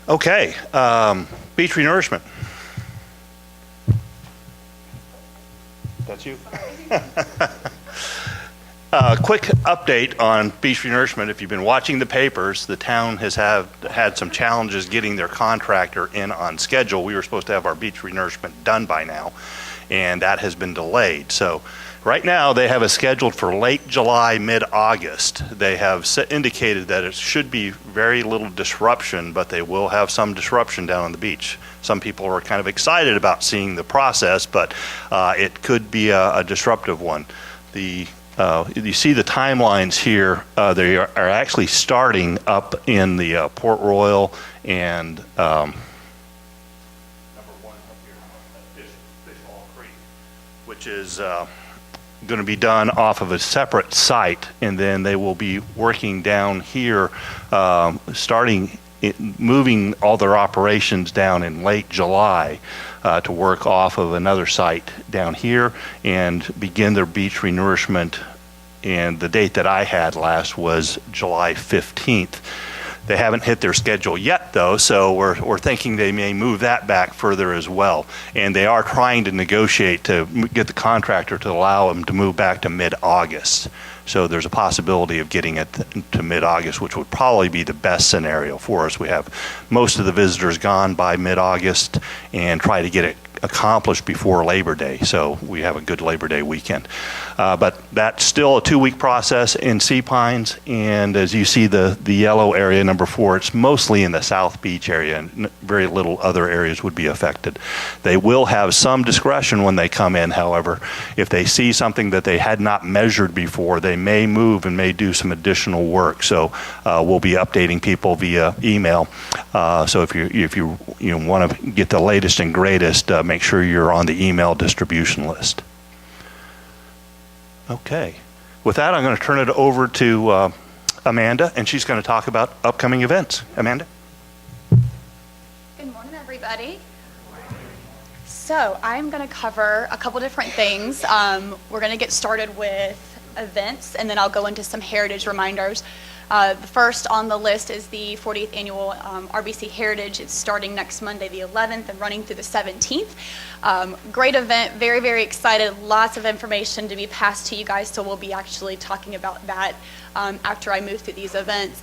Okay, beach renourishment. That's you? Quick update on beach renourishment. If you've been watching the papers, the town has had some challenges getting their contractor in on schedule. We were supposed to have our beach renourishment done by now, and that has been delayed. So right now they have it scheduled for late July, mid-August. They have indicated that it should be very little disruption, but they will have some disruption down on the beach. Some people are kind of excited about seeing the process, but it could be a disruptive one. You see the timelines here. They are actually starting up in the Port Royal and number one up here, Fish Hall Creek, which is going to be done off of a separate site, and then they will be working down here, moving all their operations down in late July to work off of another site down here and begin their beach renourishment. And the date that I had last was July 15th. They haven't hit their schedule yet, though, so we're thinking they may move that back further as well. And they are trying to negotiate to get the contractor to allow them to move back to mid-August. So there's a possibility of getting it to mid-August, which would probably be the best scenario for us. We have most of the visitors gone by mid-August and try to get it accomplished before Labor Day, so we have a good Labor Day weekend. But that's still a 2-week process in Sea Pines, and as you see the yellow area, number 4, it's mostly in the South Beach area, and very little other areas would be affected. They will have some discretion when they come in, however. If they see something that they had not measured before, they may move and may do some additional work. So we'll be updating people via email. So if you want to get the latest and greatest, make sure you're on the email distribution list. Okay. With that, I'm going to turn it over to Amanda, and she's going to talk about upcoming events. Amanda? Good morning, everybody. So I'm going to cover a couple different things. We're going to get started with events, and then I'll go into some heritage reminders. The first on the list is the 40th annual RBC Heritage. It's starting next Monday, the 11th, and running through the 17th. Great event, very, very excited. Lots of information to be passed to you guys, so we'll be actually talking about that after I move through these events.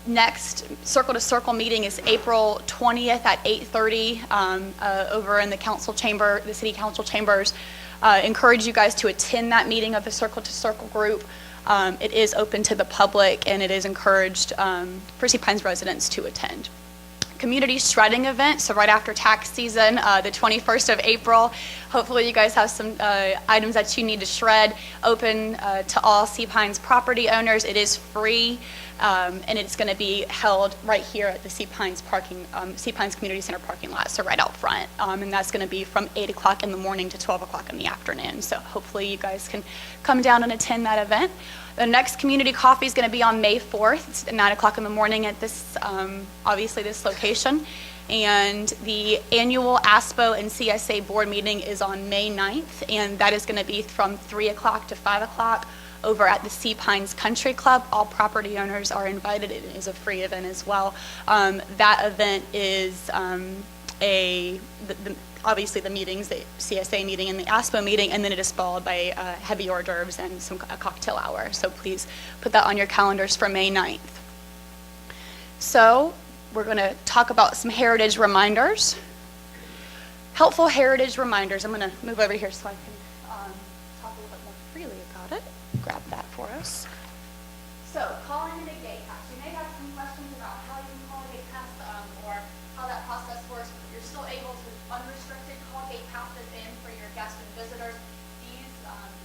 Next Circle to Circle meeting is April 20th at 8:30 over in the council chamber, the city council chambers. Encourage you guys to attend that meeting of the Circle to Circle group. It is open to the public, and it is encouraged for Sea Pines residents to attend. Community shredding event, so right after tax season, the 21st of April. Hopefully you guys have some items that you need to shred. Open to all Sea Pines property owners. It is free, and it's going to be held right here at the Sea Pines Community Center parking lot, so right out front. And that's going to be from 8 o'clock in the morning to 12 o'clock in the afternoon. So hopefully you guys can come down and attend that event. The next community coffee is going to be on May 4th. It's at 9 o'clock in the morning at this, obviously this location. And the annual ASPO and CSA board meeting is on May 9th, and that is going to be from 3 o'clock to 5 o'clock over at the Sea Pines Country Club. All property owners are invited. It is a free event as well. That event is obviously the meetings, the CSA meeting and the ASPO meeting, and then it is followed by heavy hors d'oeuvres and a cocktail hour. So please put that on your calendars for May 9th. So we're going to talk about some heritage reminders. Helpful heritage reminders. I'm going to move over here so I can talk a little bit more freely about it. Grab that for us. So calling in a gate pass. You may have some questions about how you can call a gate pass or how that process works. You're still able to unrestricted call gate passes in for your guests and visitors. These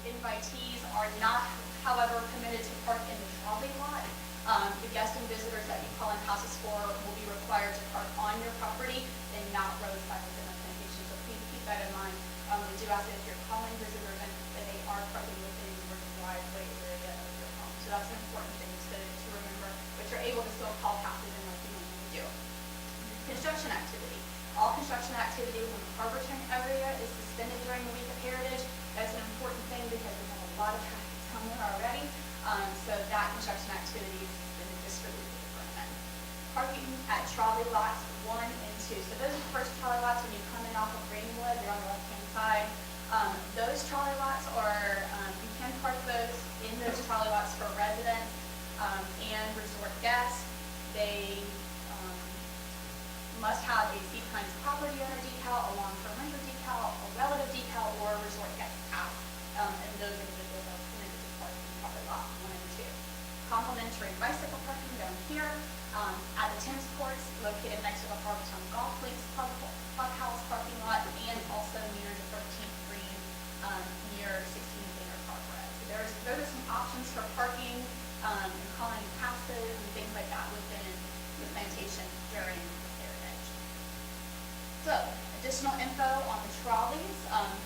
invitees are not, however, permitted to park in the trolley lot. The guests and visitors that you call in passes for will be required to park on your property and not roadside within the plantation. So please keep that in mind. We do ask that if you're calling visitors and that they are parking within your driveway area of your home. So that's an important thing to remember. But you're able to still call passes in like you normally do. Construction activity. All construction activity within the Harborton area is suspended during the week of Heritage. That's an important thing because we have a lot of traffic down there already. So that construction activity is suspended just for the week of the event. parking at trolley lots 1 and 2. So those are the first trolley lots when you come in off of Greenwood, they're on the left-hand side. Those trolley lots are, you can park those in those trolley lots for residents and resort guests. They must have a Sea Pines property owner decal, a long-term renter decal, a relative decal, or a resort guest pass. And those individuals are permitted to park in trolley lot 1 and 2. Complimentary bicycle parking down here at the tennis courts located next to the Harbortown Golf Links Clubhouse parking lot, and also near the 13th Green near 16 Banner Park Road. So those are some options for parking and calling passes and things like that within the plantation during the Heritage. So additional info on the trolleys.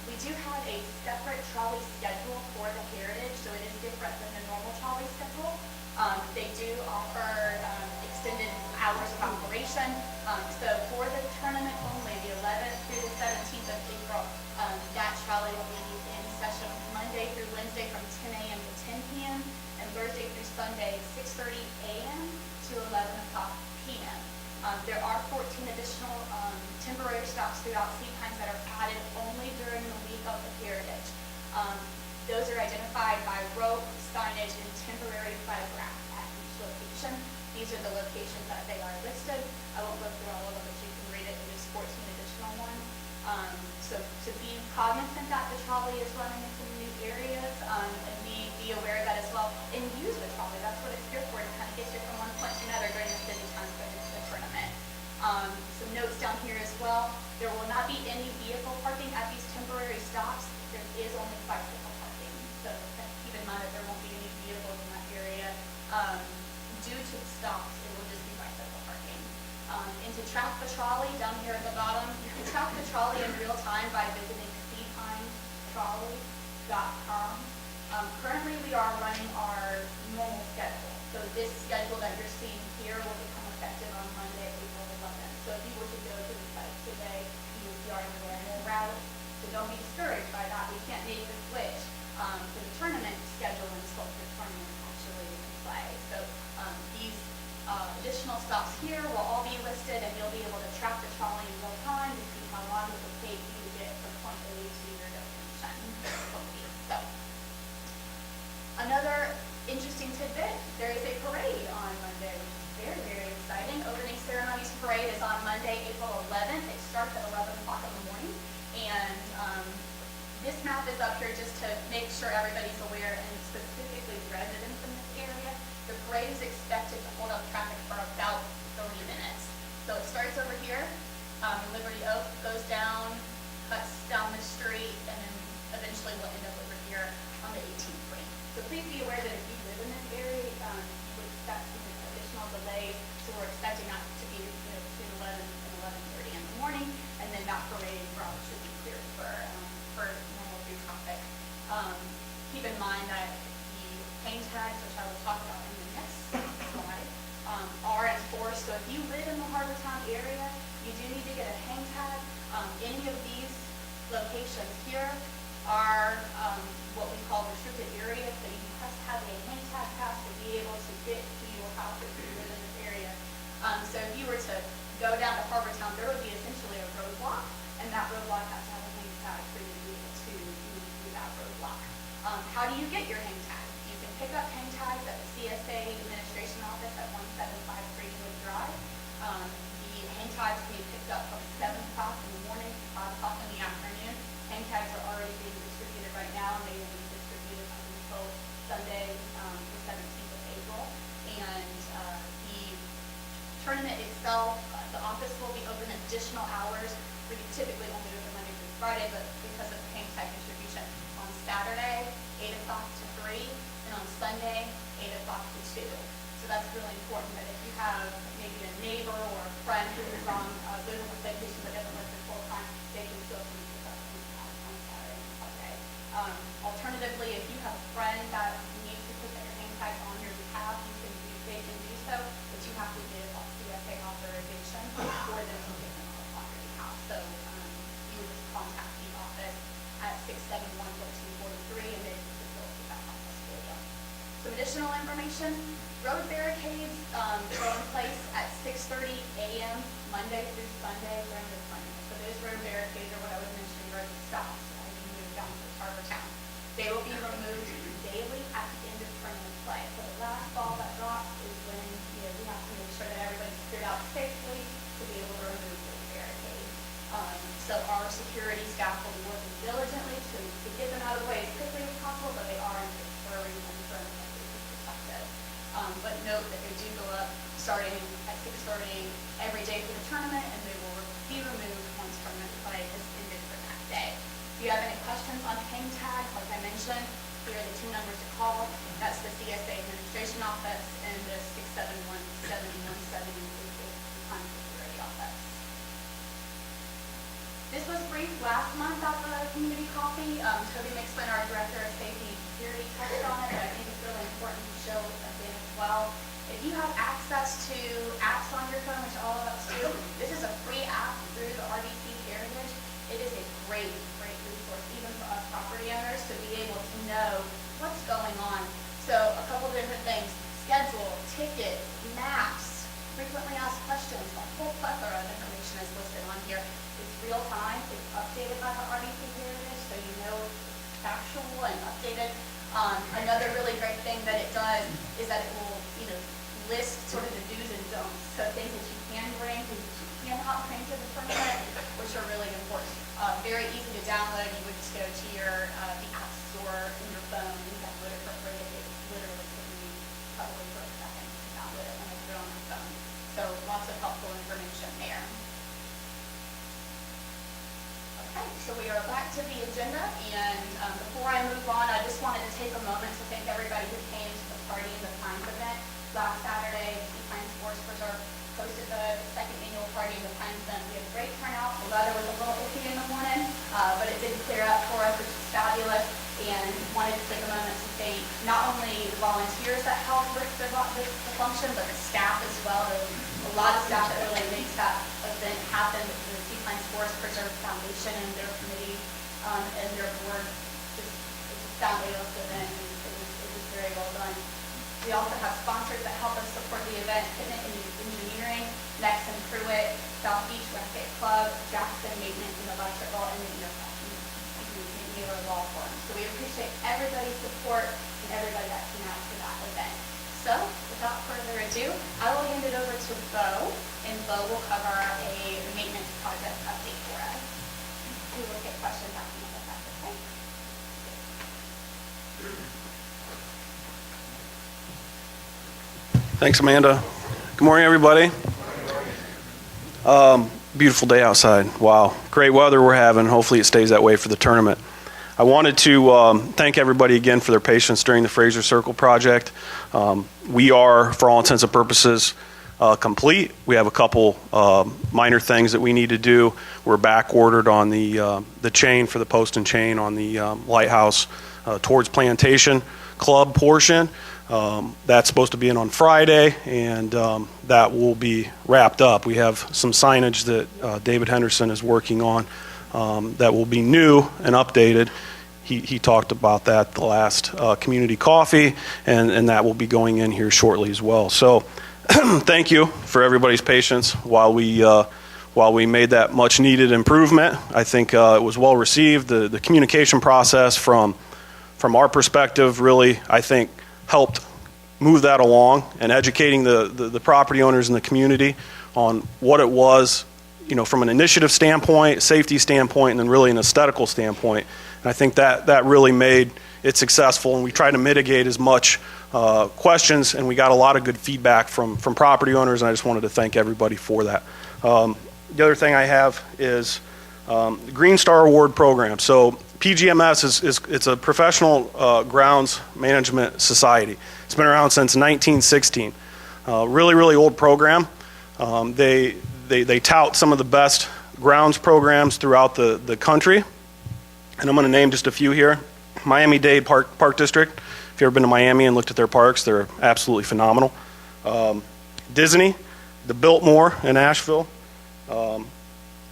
We do have a separate trolley schedule for the Heritage, so it is different than the normal trolley schedule. They do offer extended hours of operation. So for the tournament only, the 11th through the 17th of April, that trolley will be in session Monday through Wednesday from 10 a.m. to 10 p.m. and Thursday through Sunday 6:30 a.m. to 11 o'clock p.m. There are 14 additional temporary stops throughout Sea Pines that are added only during the week of the Heritage. Those are identified by rope, signage, and temporary photograph at each location. These are the locations that they are listed. I won't go through all of them, but you can read it. It is 14 additional ones. So to be cognizant that the trolley is running in some new areas, and be aware of that as well, and use the trolley. That's what it's here for, to kind of get you from one point to another during the busy times of the tournament. Some notes down here as well. There will not be any vehicle parking at these temporary stops. There is only bicycle parking. So keep in mind that there won't be any vehicles in that area. Due to the stops, it will just be bicycle parking. And to track the trolley down here at the bottom, you can track the trolley in real time by visiting seapinestrolley.com. Currently, we are running our normal schedule. So this schedule that you're seeing here will become effective on Monday, April 11th. So if you were to go to the site today, you would see our normal route. So don't be discouraged by that. We can't make the switch to the tournament schedule until the tournament is actually in play. So these additional stops here will all be listed, and you'll be able to track the trolley in real time to see how long it will take you to get from point A to your destination. So another interesting tidbit, there is a parade on Monday, which is very, very exciting. Opening Ceremonies parade is on Monday, April 11th. It starts at 11 o'clock in the morning. And this map is up here just to make sure everybody's aware, and specifically residents in this area. The parade is expected to hold up traffic for about 30 minutes. So it starts over here, Liberty Oak, goes down, cuts down the street, and then eventually we'll end up over here on the 18th Green. So please be aware that if you live in this area, you would expect some additional delays. So we're expecting that to be between 11 and 11:30 in the morning, and then that parade route should be cleared for normal through traffic. Keep in mind that the hang tags, which I will talk about in the next slide, are enforced. So if you live in the Harbortown area, you do need to get a hang tag. Any of these locations here are what we call restricted areas, so you must have a hang tag pass to be able to get to your house if you live in this area. So if you were to go down to Harbortown, there would be essentially a roadblock, and that roadblock has to have a hang tag for you to be able to move through that roadblock. How do you get your hang tag? You can pick up hang tags at the CSA Administration Office at 1753 Wood Drive. The hang tags can be picked up from 7 o'clock in the morning to 5 o'clock in the afternoon. Hang tags are already being distributed right now, and they will be distributed up until Sunday, the 17th of April. And the tournament itself, the office will be open additional hours. We typically only open Monday through Friday, but because of the hang tag distribution, on Saturday, 8 o'clock to 3, and on Sunday, 8 o'clock to 2. So that's really important that if you have maybe a neighbor or a friend who is on lives on vacation but doesn't work full time, they can still come pick up hang tags on Saturday and Sunday. Alternatively, if you have a friend that needs to put your hang tags on your behalf, they can do so, but you have to give a CSA authorization for them to pick them up on your behalf. So you would just contact the office at 671-1443, and they can facilitate that process for you. Some additional information, Road barricades go in place at 6:30 a.m. Monday through Sunday during the tournament. So those road barricades are what I was mentioning, road stops as you move down to Harbor Town. They will be removed daily at the end of tournament play. So the last ball that drops is when we have to make sure that everybody's cleared out safely to be able to remove those barricades. So our security staff will be working diligently to get them out of the way as quickly as possible, but they are deterring them from a safety perspective. But note that they do go up starting at 6:30 every day for the tournament, and they will be removed once tournament play has ended for that day. If you have any questions on hang tags, like I mentioned, here are the two numbers to call. That's the CSA Administration Office and the 671-7170 Time Security Office. This was briefed last month at the community coffee. Toby Mixman, our Director of Safety and Security, touched on it, but I think it's really important to show again as well. If you have access to apps on your phone, which all of us do, this is a free app through the RBC Heritage. It is a great resource, even for us property owners, to be able to know what's going on. So a couple different things: schedule, tickets, maps, frequently asked questions. A whole plethora of information is listed on here. It's real time. It's updated by the RBC Heritage, so you know it's factual and updated. Another really great thing that it does is that it will, list sort of the do's and don'ts. So things that you can bring, things that you cannot bring to the tournament, which are really important. Very easy to download. You would just go to your the app store in your phone and download it for free. It literally took me probably for a second to download it when I put it on my phone. So lots of helpful information there. Okay, so we are back to the agenda, and before I move on, I just wanted to take a moment to thank everybody who came to the Party in the Pines event. Last Saturday, the Pines Forest Preserve hosted the second annual Party in the Pines event. We had a great turnout. The weather was a little iffy in the morning, but it did clear up for us, which is fabulous, and wanted to take a moment to thank not only the volunteers that helped with the function, but the staff as well. There's a lot of staff that really makes that event happen. The Sea Pines Forest Preserve Foundation and their committee and their board, it's a fabulous event, and it was very well done. We also have sponsors that help us support the event: Picnic and Engineering, Next and Pruitt, South Beach Racquet Club, Jackson Maintenance and Electrical, and the Mueller Law Firm. So we appreciate everybody's support and everybody that came out to that event. So without further ado, I will hand it over to Bo, and Bo will cover a maintenance project update for us. We will take questions after that, if that's okay. Thanks, Amanda. Good morning, everybody. Beautiful day outside. Wow, great weather we're having. Hopefully it stays that way for the tournament. I wanted to thank everybody again for their patience during the Fraser Circle project. We are, for all intents and purposes, complete. We have a couple minor things that we need to do. We're back ordered on the chain for the post and chain on the lighthouse towards Plantation Club portion. That's supposed to be in on Friday, and that will be wrapped up. We have some signage that David Henderson is working on that will be new and updated. He talked about that the last community coffee, and that will be going in here shortly as well. So thank you for everybody's patience while we made that much needed improvement. I think it was well received. The communication process from our perspective really, I think, helped move that along, and educating the property owners in the community on what it was, from an initiative standpoint, safety standpoint, and then really an aesthetical standpoint. And I think that really made it successful, and we tried to mitigate as much questions, and we got a lot of good feedback from property owners, and I just wanted to thank everybody for that. The other thing I have is the Green Star Award program. So PGMS it's a professional grounds management society. It's been around since 1916. Really old program. They tout some of the best grounds programs throughout the country, and I'm going to name just a few here. Miami-Dade Park District. If you've ever been to Miami and looked at their parks, they're absolutely phenomenal. Disney, the Biltmore in Asheville.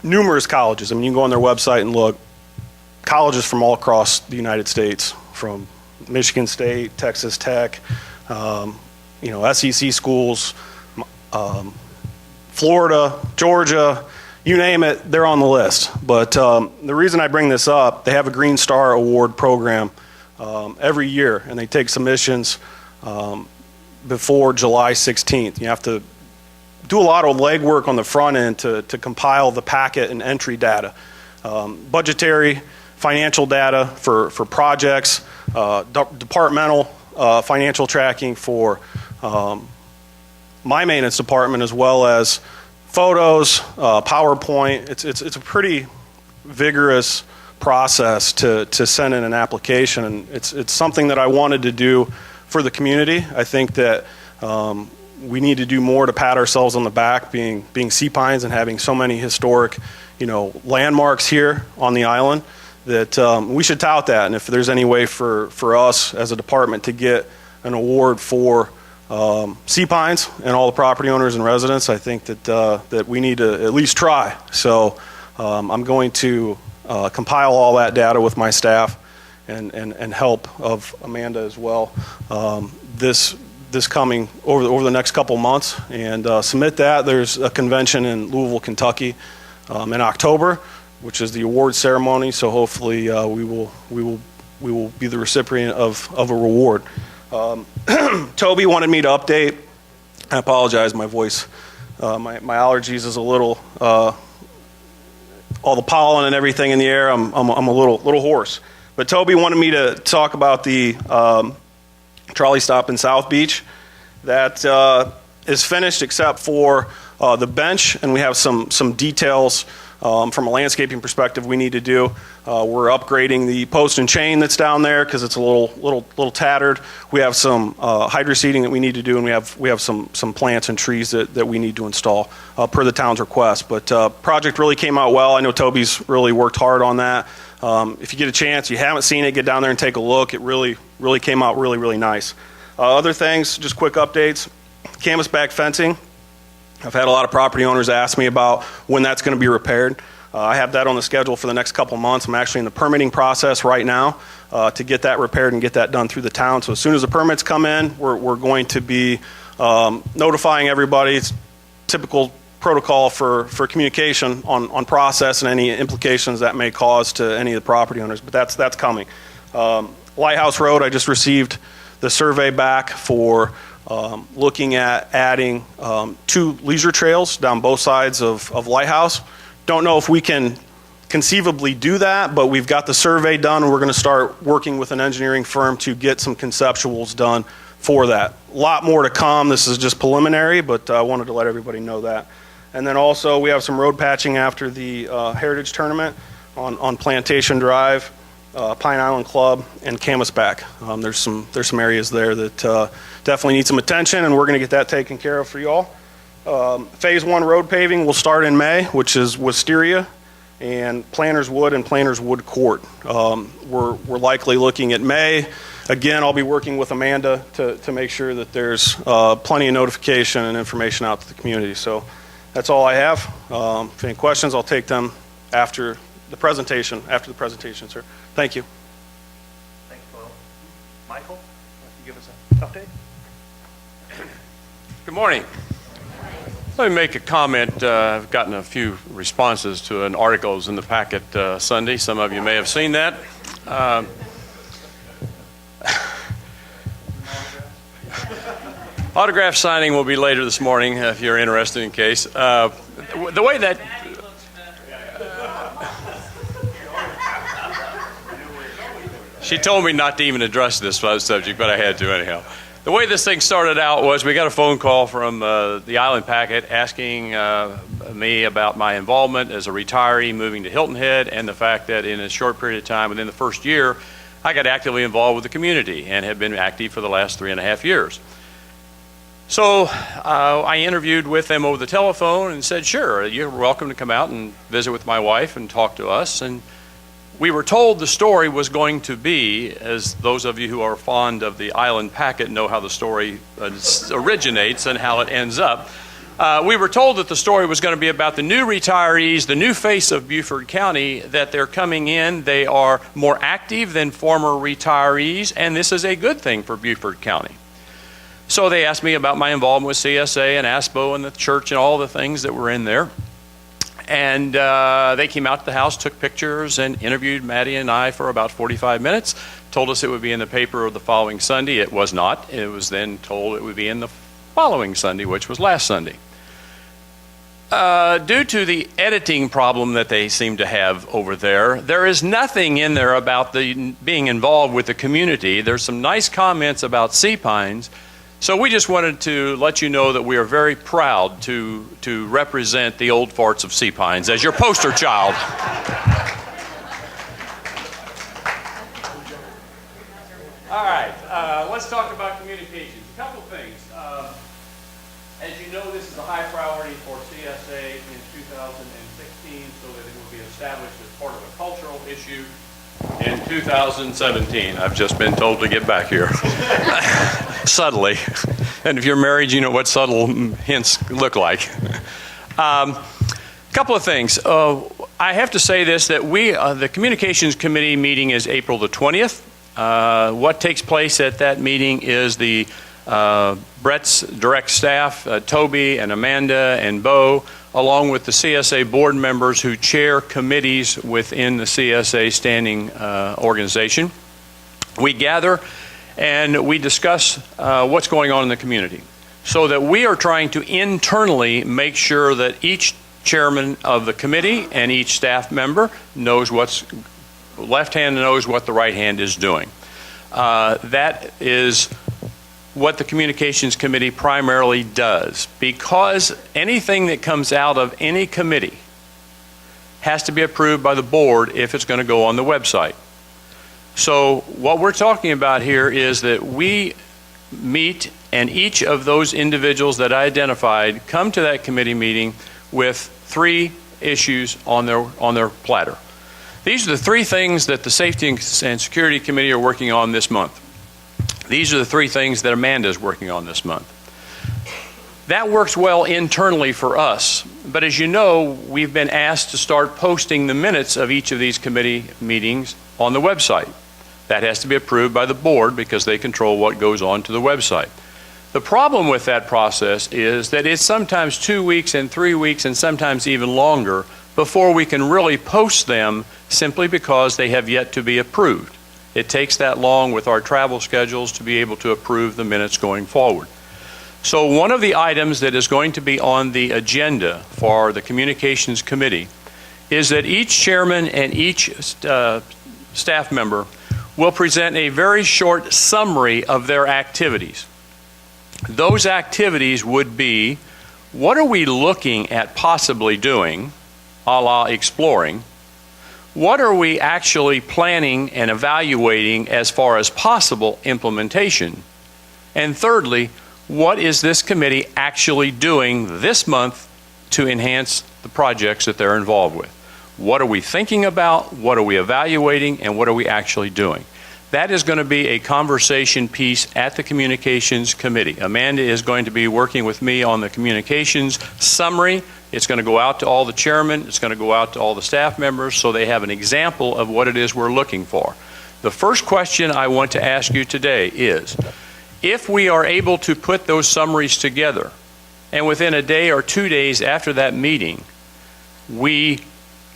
Numerous colleges. I mean, you can go on their website and look. Colleges from all across the United States, from Michigan State, Texas Tech, SEC schools, Florida, Georgia, you name it, they're on the list. But the reason I bring this up, they have a Green Star Award program every year, and they take submissions before July 16th. You have to do a lot of legwork on the front end to compile the packet and entry data. Budgetary, financial data for projects, departmental financial tracking for my maintenance department, as well as photos, PowerPoint. It's a pretty vigorous process to send in an application, and it's something that I wanted to do for the community. I think that we need to do more to pat ourselves on the back, being Sea Pines and having so many historic, landmarks here on the island, that we should tout that. And if there's any way for us as a department to get an award for Sea Pines and all the property owners and residents, I think that we need to at least try. So I'm going to compile all that data with my staff and help of Amanda as well. This coming over the next couple months, and submit that. There's a convention in Louisville, Kentucky, in October, which is the award ceremony. So hopefully we will be the recipient of a reward. Toby wanted me to update. I apologize, my voice, my allergies is a little, all the pollen and everything in the air. I'm a little hoarse. But Toby wanted me to talk about the trolley stop in South Beach. That is finished except for the bench, and we have some details from a landscaping perspective we need to do. We're upgrading the post and chain that's down there because it's a little tattered. We have some hydro seeding that we need to do, and we have some plants and trees that we need to install per the town's request. But project really came out well. I know Toby's really worked hard on that. If you get a chance, you haven't seen it, get down there and take a look. It really came out really nice. Other things, just quick updates. Canvasback fencing. I've had a lot of property owners ask me about when that's going to be repaired. I have that on the schedule for the next couple months. I'm actually in the permitting process right now to get that repaired and get that done through the town. So as soon as the permits come in, we're going to be notifying everybody. It's typical protocol for communication on process and any implications that may cause to any of the property owners, but that's coming. Lighthouse Road, I just received the survey back for looking at adding 2 leisure trails down both sides of Lighthouse. Don't know if we can conceivably do that, but we've got the survey done, and we're going to start working with an engineering firm to get some conceptuals done for that. A lot more to come. This is just preliminary, but I wanted to let everybody know that. And then also we have some road patching after the Heritage Tournament on Plantation Drive, Pine Island Club, and Canvasback. There's some areas there that definitely need some attention, and we're going to get that taken care of for y'all. Phase 1 road paving will start in May, which is Wisteria and Planters Wood and Planters Wood Court. We're likely looking at May. Again, I'll be working with Amanda to make sure that there's plenty of notification and information out to the community. So that's all I have. If any questions, I'll take them after the presentation, sir. Thank you. Thanks, Bo. Michael, why don't you give us an update? Good morning. Let me make a comment. I've gotten a few responses to an article that was in the packet Sunday. Some of you may have seen that. Autograph signing will be later this morning if you're interested in case. The way that she told me not to even address this subject, but I had to anyhow. The way this thing started out was we got a phone call from the Island Packet asking me about my involvement as a retiree moving to Hilton Head, and the fact that in a short period of time, within the first year, I got actively involved with the community and have been active for the last 3.5 years. So I interviewed with them over the telephone and said, sure, you're welcome to come out and visit with my wife and talk to us. And we were told the story was going to be, as those of you who are fond of the Island Packet know how the story originates and how it ends up. We were told that the story was going to be about the new retirees, the new face of Beaufort County, that they're coming in. They are more active than former retirees, and this is a good thing for Beaufort County. So they asked me about my involvement with CSA and ASPO and the church and all the things that were in there. And they came out to the house, took pictures, and interviewed Maddie and I for about 45 minutes. Told us it would be in the paper the following Sunday. It was not. It was then told it would be in the following Sunday, which was last Sunday. Due to the editing problem that they seem to have over there, there is nothing in there about being involved with the community. There's some nice comments about sea pines. So we just wanted to let you know that we are very proud to represent the old farts of sea pines as your poster child. All right, let's talk about communications. A couple things. As you know, this is a high priority for CSA in 2016 so that it will be established as part of a cultural issue in 2017. I've just been told to get back here. Subtly. And if you're married, you know what subtle hints look like. Couple of things. I have to say this, that the Communications Committee meeting is April the 20th. What takes place at that meeting is the Brett's direct staff, Toby and Amanda and Bo, along with the CSA board members who chair committees within the CSA standing organization. We gather and we discuss what's going on in the community so that we are trying to internally make sure that each chairman of the committee and each staff member knows what's left hand knows what the right hand is doing. That is what the Communications Committee primarily does, because anything that comes out of any committee has to be approved by the board if it's going to go on the website. So what we're talking about here is that we meet and each of those individuals that I identified come to that committee meeting with 3 issues on their platter. These are the 3 things that the Safety and Security Committee are working on this month. These are the 3 things that Amanda is working on this month. That works well internally for us, but as you know, we've been asked to start posting the minutes of each of these committee meetings on the website. That has to be approved by the board because they control what goes on to the website. The problem with that process is that it's sometimes 2 weeks and 3 weeks and sometimes even longer before we can really post them, simply because they have yet to be approved. It takes that long with our travel schedules to be able to approve the minutes going forward. So one of the items that is going to be on the agenda for the Communications Committee is that each chairman and each staff member will present a very short summary of their activities. Those activities would be, what are we looking at possibly doing, a la exploring? What are we actually planning and evaluating as far as possible implementation? And thirdly, what is this committee actually doing this month to enhance the projects that they're involved with? What are we thinking about? What are we evaluating? And what are we actually doing? That is going to be a conversation piece at the Communications Committee. Amanda is going to be working with me on the communications summary. It's going to go out to all the chairmen. It's going to go out to all the staff members so they have an example of what it is we're looking for. The first question I want to ask you today is, if we are able to put those summaries together and within a day or 2 days after that meeting, we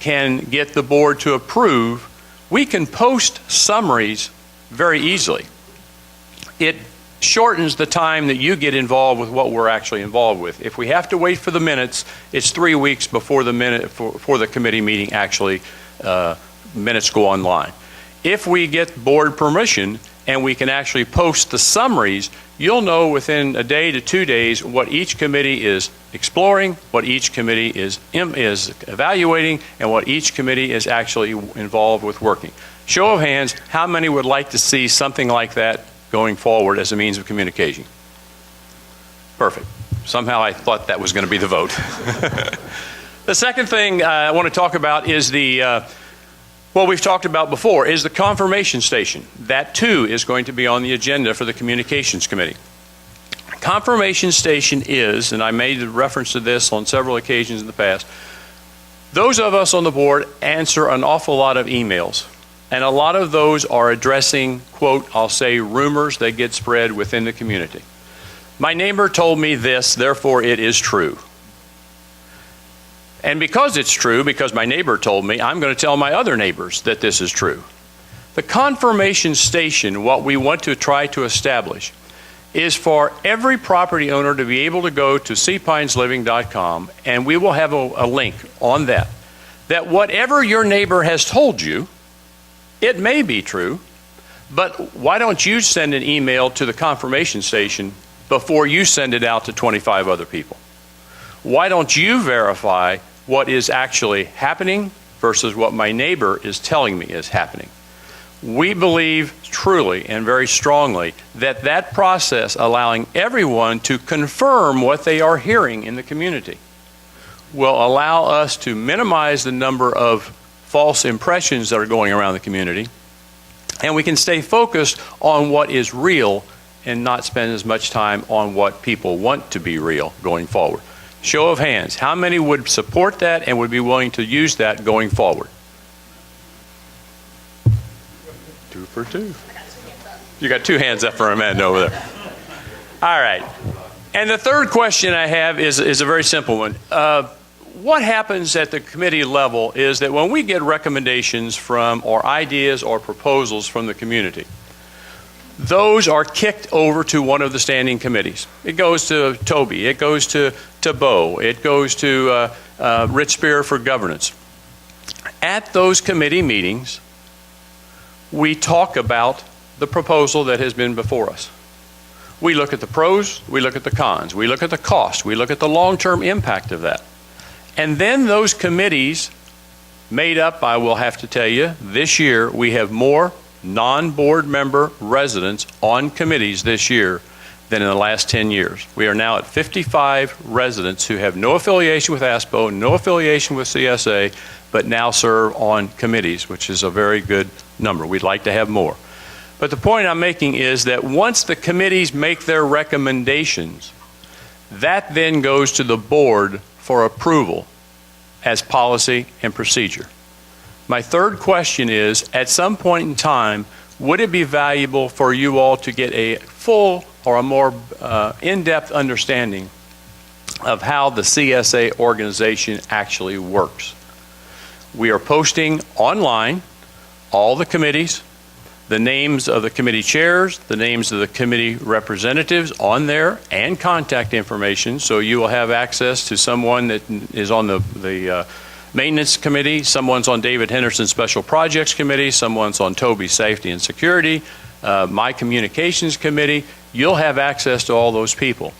can get the board to approve, we can post summaries very easily. It shortens the time that you get involved with what we're actually involved with. If we have to wait for the minutes, it's 3 weeks before the committee meeting actually minutes go online. If we get board permission and we can actually post the summaries, you'll know within a day to 2 days what each committee is exploring, what each committee is evaluating, and what each committee is actually involved with working. Show of hands, how many would like to see something like that going forward as a means of communication? Perfect. Somehow I thought that was going to be the vote. The second thing I want to talk about is what we've talked about before, is the confirmation station. That too is going to be on the agenda for the Communications Committee. Confirmation station is, and I made reference to this on several occasions in the past, those of us on the board answer an awful lot of emails. And a lot of those are addressing, quote, I'll say rumors that get spread within the community. My neighbor told me this, therefore it is true. And because it's true, because my neighbor told me, I'm going to tell my other neighbors that this is true. The confirmation station, what we want to try to establish, is for every property owner to be able to go to seapinesliving.com, and we will have a link on that whatever your neighbor has told you, it may be true, but why don't you send an email to the confirmation station before you send it out to 25 other people? Why don't you verify what is actually happening versus what my neighbor is telling me is happening? We believe truly and very strongly that that process, allowing everyone to confirm what they are hearing in the community, will allow us to minimize the number of false impressions that are going around the community, and we can stay focused on what is real and not spend as much time on what people want to be real going forward. Show of hands, how many would support that and would be willing to use that going forward? 2 for 2. You got 2 hands up for Amanda over there. All right. And the third question I have is a very simple one. What happens at the committee level is that when we get recommendations from, or ideas or proposals from the community, those are kicked over to one of the standing committees. It goes to Toby, it goes to Bo, it goes to Rich Spear for governance. At those committee meetings, we talk about the proposal that has been before us. We look at the pros, we look at the cons, we look at the cost, we look at the long-term impact of that. And then those committees made up, I will have to tell you, this year we have more non-board member residents on committees this year than in the last 10 years. We are now at 55 residents who have no affiliation with ASPO, no affiliation with CSA, but now serve on committees, which is a very good number. We'd like to have more. But the point I'm making is that once the committees make their recommendations, that then goes to the board for approval as policy and procedure. My third question is, at some point in time, would it be valuable for you all to get a full or a more in-depth understanding of how the CSA organization actually works? We are posting online all the committees, the names of the committee chairs, the names of the committee representatives on there, and contact information, so you will have access to someone that is on the maintenance committee, someone's on David Henderson's special projects committee, someone's on Toby's safety and security, my communications committee. You'll have access to all those people.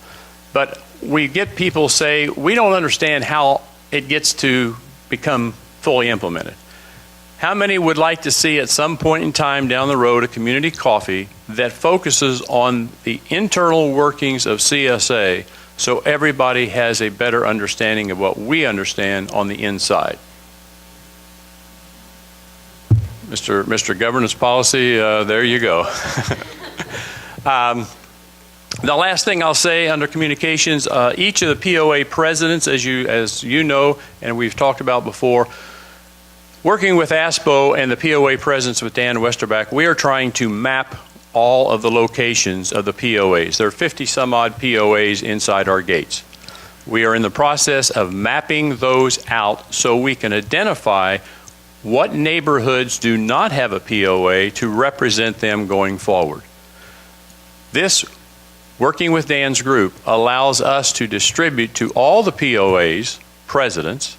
But we get people say, we don't understand how it gets to become fully implemented. How many would like to see at some point in time down the road a community coffee that focuses on the internal workings of CSA so everybody has a better understanding of what we understand on the inside? Mr. Governance Policy, there you go. The last thing I'll say under communications, each of the POA presidents, as you know, and we've talked about before, working with ASPO and the POA presidents with Dan Westerback, we are trying to map all of the locations of the POAs. There are 50 some odd POAs inside our gates. We are in the process of mapping those out so we can identify what neighborhoods do not have a POA to represent them going forward. This, working with Dan's group, allows us to distribute to all the POAs presidents,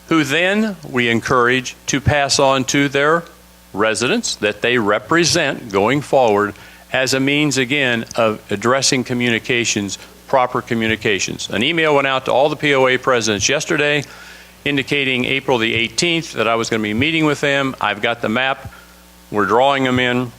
who then we encourage to pass on to their residents that they represent going forward as a means, again, of addressing communications, proper communications. An email went out to all the POA presidents yesterday indicating April the 18th that I was going to be meeting with them. I've got the map. We're drawing them in.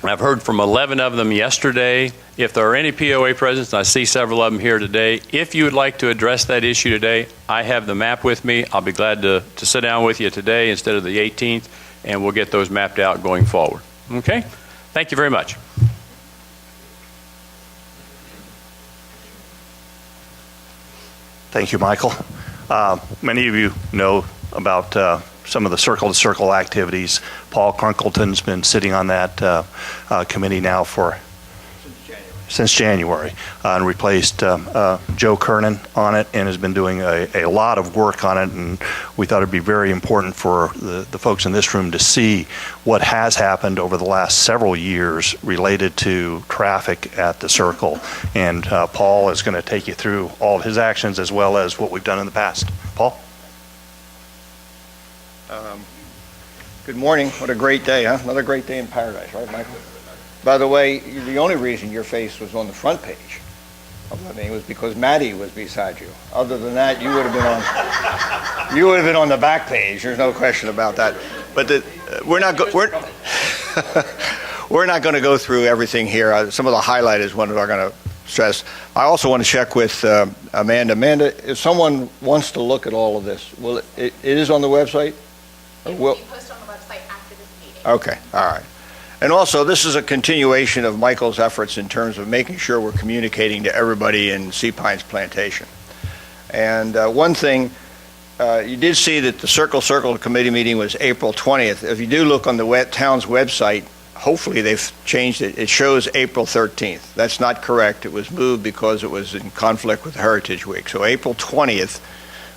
I've heard from 11 of them yesterday. If there are any POA presidents, and I see several of them here today, if you would like to address that issue today, I have the map with me. I'll be glad to sit down with you today instead of the 18th, and we'll get those mapped out going forward. Okay? Thank you very much. Thank you, Michael. Many of you know about some of the circle-to-circle activities. Paul Crunkleton's been sitting on that committee now for since January, and replaced Joe Kernan on it, and has been doing a lot of work on it. And we thought it'd be very important for the folks in this room to see what has happened over the last several years related to traffic at the circle. And Paul is going to take you through all of his actions as well as what we've done in the past. Paul? Good morning. What a great day, huh? Another great day in paradise, right, Michael? By the way, the only reason your face was on the front page of the thing was because Maddie was beside you. Other than that, you would have been on the back page. There's no question about that. But we're not going to go through everything here. Some of the highlight is what we're going to stress. I also want to check with Amanda. Amanda, if someone wants to look at all of this, it is on the website? It will be posted on the website after this meeting. Okay, all right. And also, this is a continuation of Michael's efforts in terms of making sure we're communicating to everybody in Sea Pines Plantation. And one thing, you did see that the Circle Committee meeting was April 20th. If you do look on the town's website, hopefully they've changed it. It shows April 13th. That's not correct. It was moved because it was in conflict with Heritage Week. So April 20th,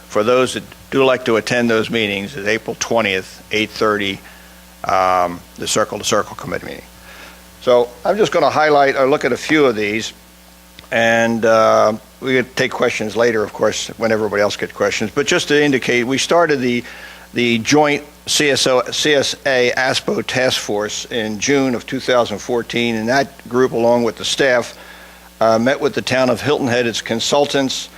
for those that do like to attend those meetings, is April 20th, 8:30. The Circle Committee meeting. So I'm just going to highlight or look at a few of these, and we can take questions later, of course, when everybody else gets questions. But just to indicate, we started the joint CSA ASPO task force in June of 2014, and that group, along with the staff, met with the town of Hilton Head, its consultants,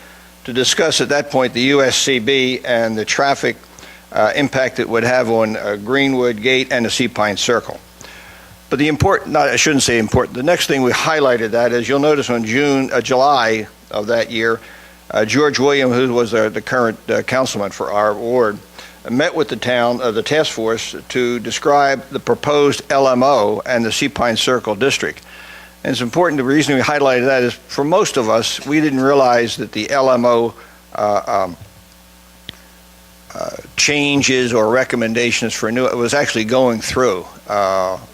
to discuss at that point the USCB and the traffic impact it would have on Greenwood Gate and the Sea Pine Circle. But I shouldn't say important, the next thing we highlighted that is, you'll notice on July of that year, George William, who was the current councilman for our ward, met with the task force to describe the proposed LMO and the Sea Pine Circle district. And it's important, the reason we highlighted that is, for most of us, we didn't realize that the LMO changes or recommendations for it was actually going through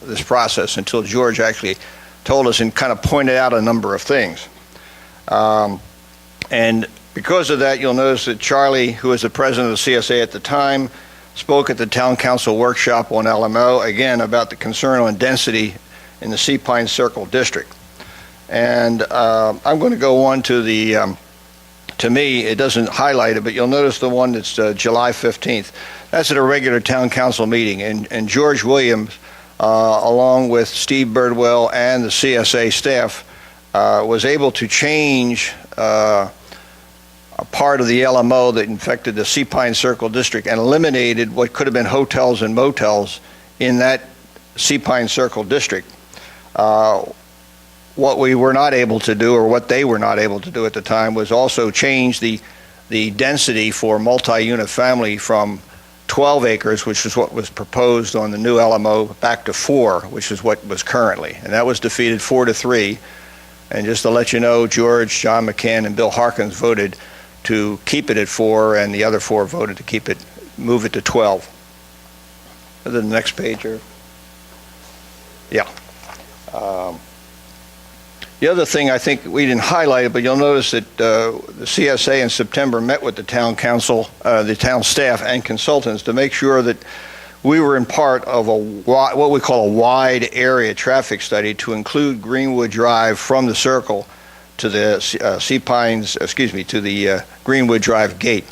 this process until George actually told us and kind of pointed out a number of things. And because of that, you'll notice that Charlie, who was the president of the CSA at the time, spoke at the town council workshop on LMO, again, about the concern on density in the Sea Pine Circle district. And I'm going to go on to the to me, it doesn't highlight it, but you'll notice the one that's July 15th. That's at a regular town council meeting, and George Williams, along with Steve Birdwell and the CSA staff, was able to change a part of the LMO that infected the Sea Pine Circle district and eliminated what could have been hotels and motels in that Sea Pine Circle district. What we were not able to do, or what they were not able to do at the time, was also change the density for multi-unit family from 12 acres, which is what was proposed on the new LMO, back to 4, which is what was currently. And that was defeated 4-3. And just to let you know, George, John McCann, and Bill Harkins voted to keep it at 4, and the other 4 voted to move it to 12. The next page here. Yeah. The other thing I think we didn't highlight it, but you'll notice that the CSA in September met with the town council, the town staff and consultants to make sure that we were in part of what we call a wide area traffic study to include Greenwood Drive from the circle to the to the Greenwood Drive gate.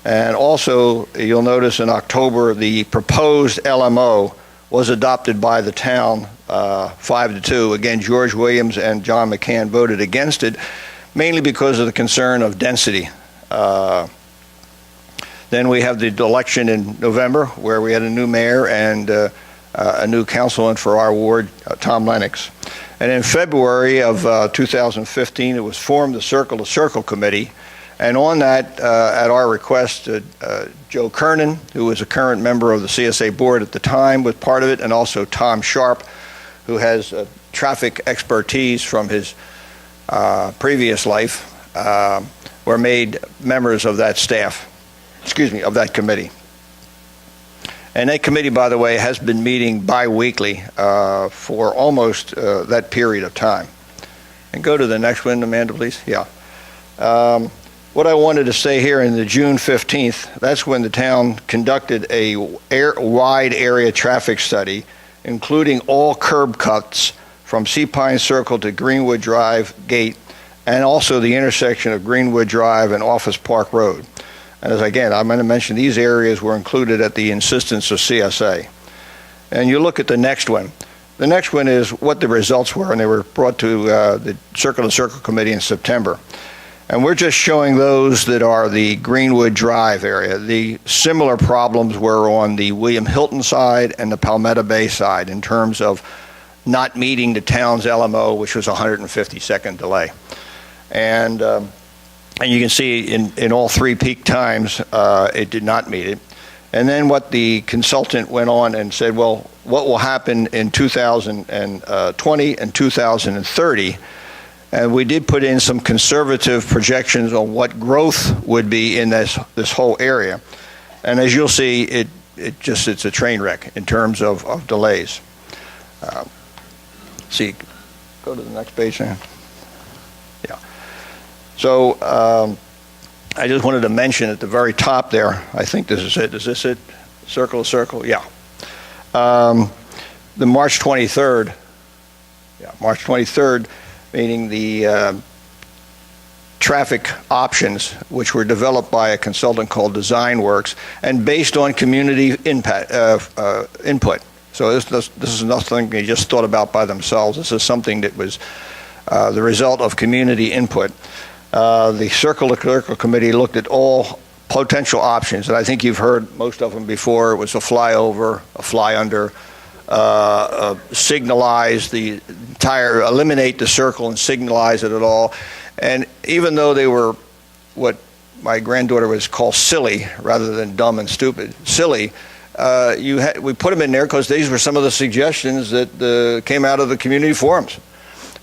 And also, you'll notice in October, the proposed LMO was adopted by the town 5-2. Again, George Williams and John McCann voted against it, mainly because of the concern of density. Then we have the election in November, where we had a new mayor and a new councilman for our ward, Tom Lennox. And in February of 2015, it was formed the Circle to Circle Committee. And on that, at our request, Joe Kernan, who was a current member of the CSA board at the time, was part of it, and also Tom Sharp, who has traffic expertise from his previous life, were made members of that staff, of that committee. And that committee, by the way, has been meeting bi-weekly for almost that period of time. And go to the next one, Amanda, please. Yeah. What I wanted to say here in the June 15th, that's when the town conducted a wide area traffic study, including all curb cuts from Sea Pine Circle to Greenwood Drive Gate, and also the intersection of Greenwood Drive and Office Park Road. And as again, I'm going to mention these areas were included at the insistence of CSA. And you look at the next one. The next one is what the results were, and they were brought to the Circle to Circle Committee in September. And we're just showing those that are the Greenwood Drive area. The similar problems were on the William Hilton side and the Palmetto Bay side in terms of not meeting the town's LMO, which was a 150-second delay. And you can see in all three peak times, it did not meet it. And then what the consultant went on and said, well, what will happen in 2020 and 2030? And we did put in some conservative projections on what growth would be in this whole area. And as you'll see, it's a train wreck in terms of delays. See, go to the next page there. Yeah. So I just wanted to mention at the very top there, I think this is it. Is this it? Circle to Circle? Yeah. The March 23rd, March 23rd, meaning the traffic options, which were developed by a consultant called DesignWorks, and based on community input. So this is nothing they just thought about by themselves. This is something that was the result of community input. The Circle to Circle Committee looked at all potential options, and I think you've heard most of them before. It was a flyover, a fly under, signalize the entire, eliminate the circle and signalize it at all. And even though they were what my granddaughter was called silly rather than dumb and stupid, silly, we put them in there because these were some of the suggestions that came out of the community forums.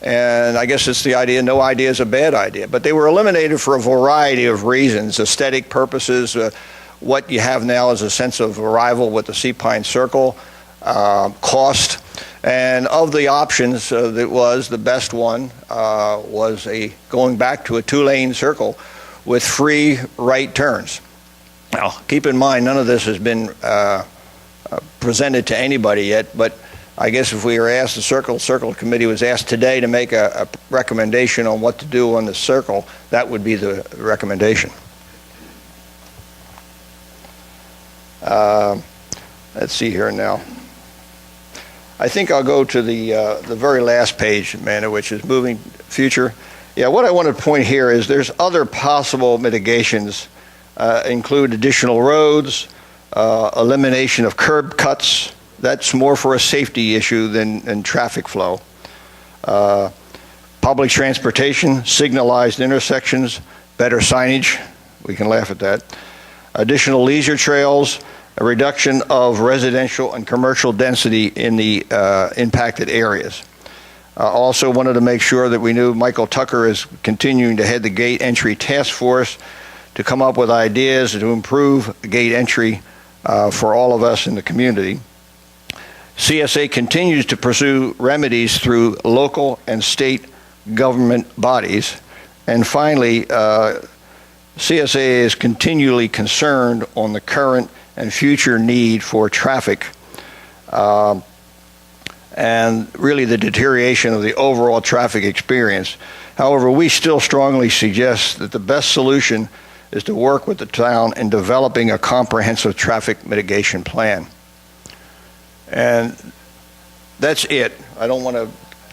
And I guess it's the idea, no idea is a bad idea. But they were eliminated for a variety of reasons, aesthetic purposes. What you have now is a sense of arrival with the Sea Pine Circle, cost. And of the options, that was the best one was going back to a two-lane circle with free right turns. Now, keep in mind, none of this has been presented to anybody yet, but I guess if we were asked, the Circle Committee was asked today to make a recommendation on what to do on the circle, that would be the recommendation. Let's see here now. I think I'll go to the very last page, Amanda, which is moving future. Yeah, what I want to point here is there's other possible mitigations, include additional roads, elimination of curb cuts. That's more for a safety issue than traffic flow. Public transportation, signalized intersections, better signage. We can laugh at that. Additional leisure trails, a reduction of residential and commercial density in the impacted areas. Also wanted to make sure that we knew Michael Tucker is continuing to head the gate entry task force to come up with ideas to improve gate entry for all of us in the community. CSA continues to pursue remedies through local and state government bodies. And finally, CSA is continually concerned on the current and future need for traffic and really the deterioration of the overall traffic experience. However, we still strongly suggest that the best solution is to work with the town in developing a comprehensive traffic mitigation plan. And that's it. I don't want to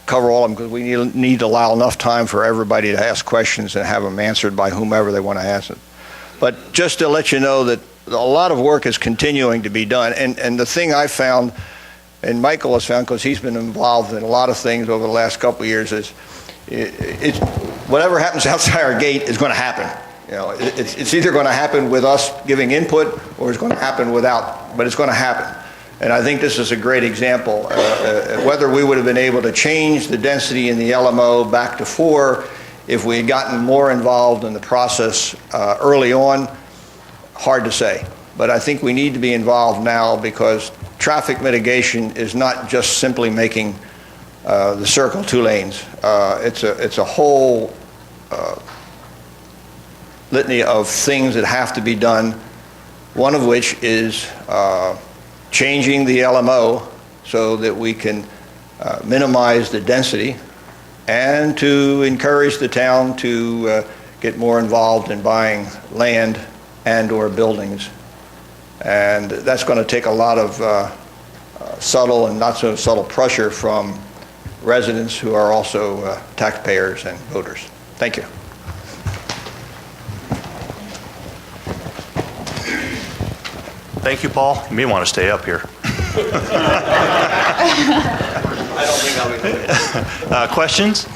cover all of them because we need to allow enough time for everybody to ask questions and have them answered by whomever they want to ask it. But just to let you know that a lot of work is continuing to be done. And the thing I found, and Michael has found because he's been involved in a lot of things over the last couple of years, is whatever happens outside our gate is going to happen. You know, it's either going to happen with us giving input or it's going to happen without, but it's going to happen. And I think this is a great example. Whether we would have been able to change the density in the LMO back to 4 if we had gotten more involved in the process early on, hard to say. But I think we need to be involved now because traffic mitigation is not just simply making the circle, 2 lanes. It's a whole litany of things that have to be done, one of which is changing the LMO so that we can minimize the density and to encourage the town to get more involved in buying land and/or buildings. And that's going to take a lot of subtle and not so subtle pressure from residents who are also taxpayers and voters. Thank you. Thank you, Paul. You may want to stay up here. I don't think I'll be doing it. Questions? Two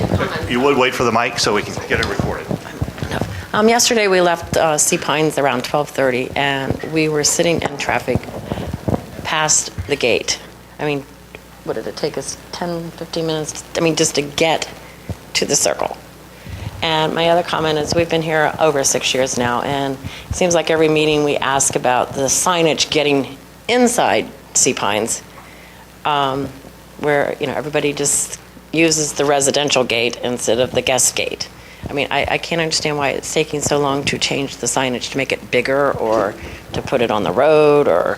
comments. You would wait for the mic so we can get it recorded. Yesterday we left Sea Pines around 12:30, and we were sitting in traffic past the gate. I mean, what did it take us, 10, 15 minutes? I mean, just to get to the circle. And my other comment is we've been here over 6 years now, and it seems like every meeting we ask about the signage getting inside Sea Pines, where, everybody just uses the residential gate instead of the guest gate. I mean, I can't understand why it's taking so long to change the signage, to make it bigger or to put it on the road or...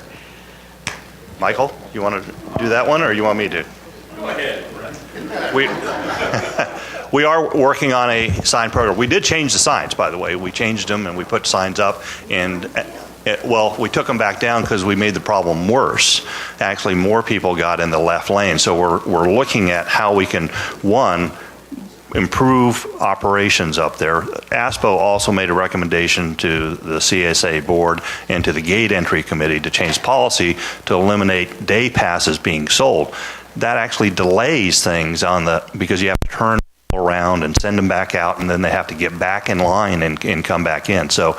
Michael, you want to do that one, or you want me to? Go ahead. We are working on a sign program. We did change the signs, by the way. We changed them and we put signs up, and we took them back down because we made the problem worse. Actually, more people got in the left lane. So we're looking at how we can, one, improve operations up there. ASPO also made a recommendation to the CSA board and to the gate entry committee to change policy to eliminate day passes being sold. That actually delays things because you have to turn around and send them back out, and then they have to get back in line and come back in. So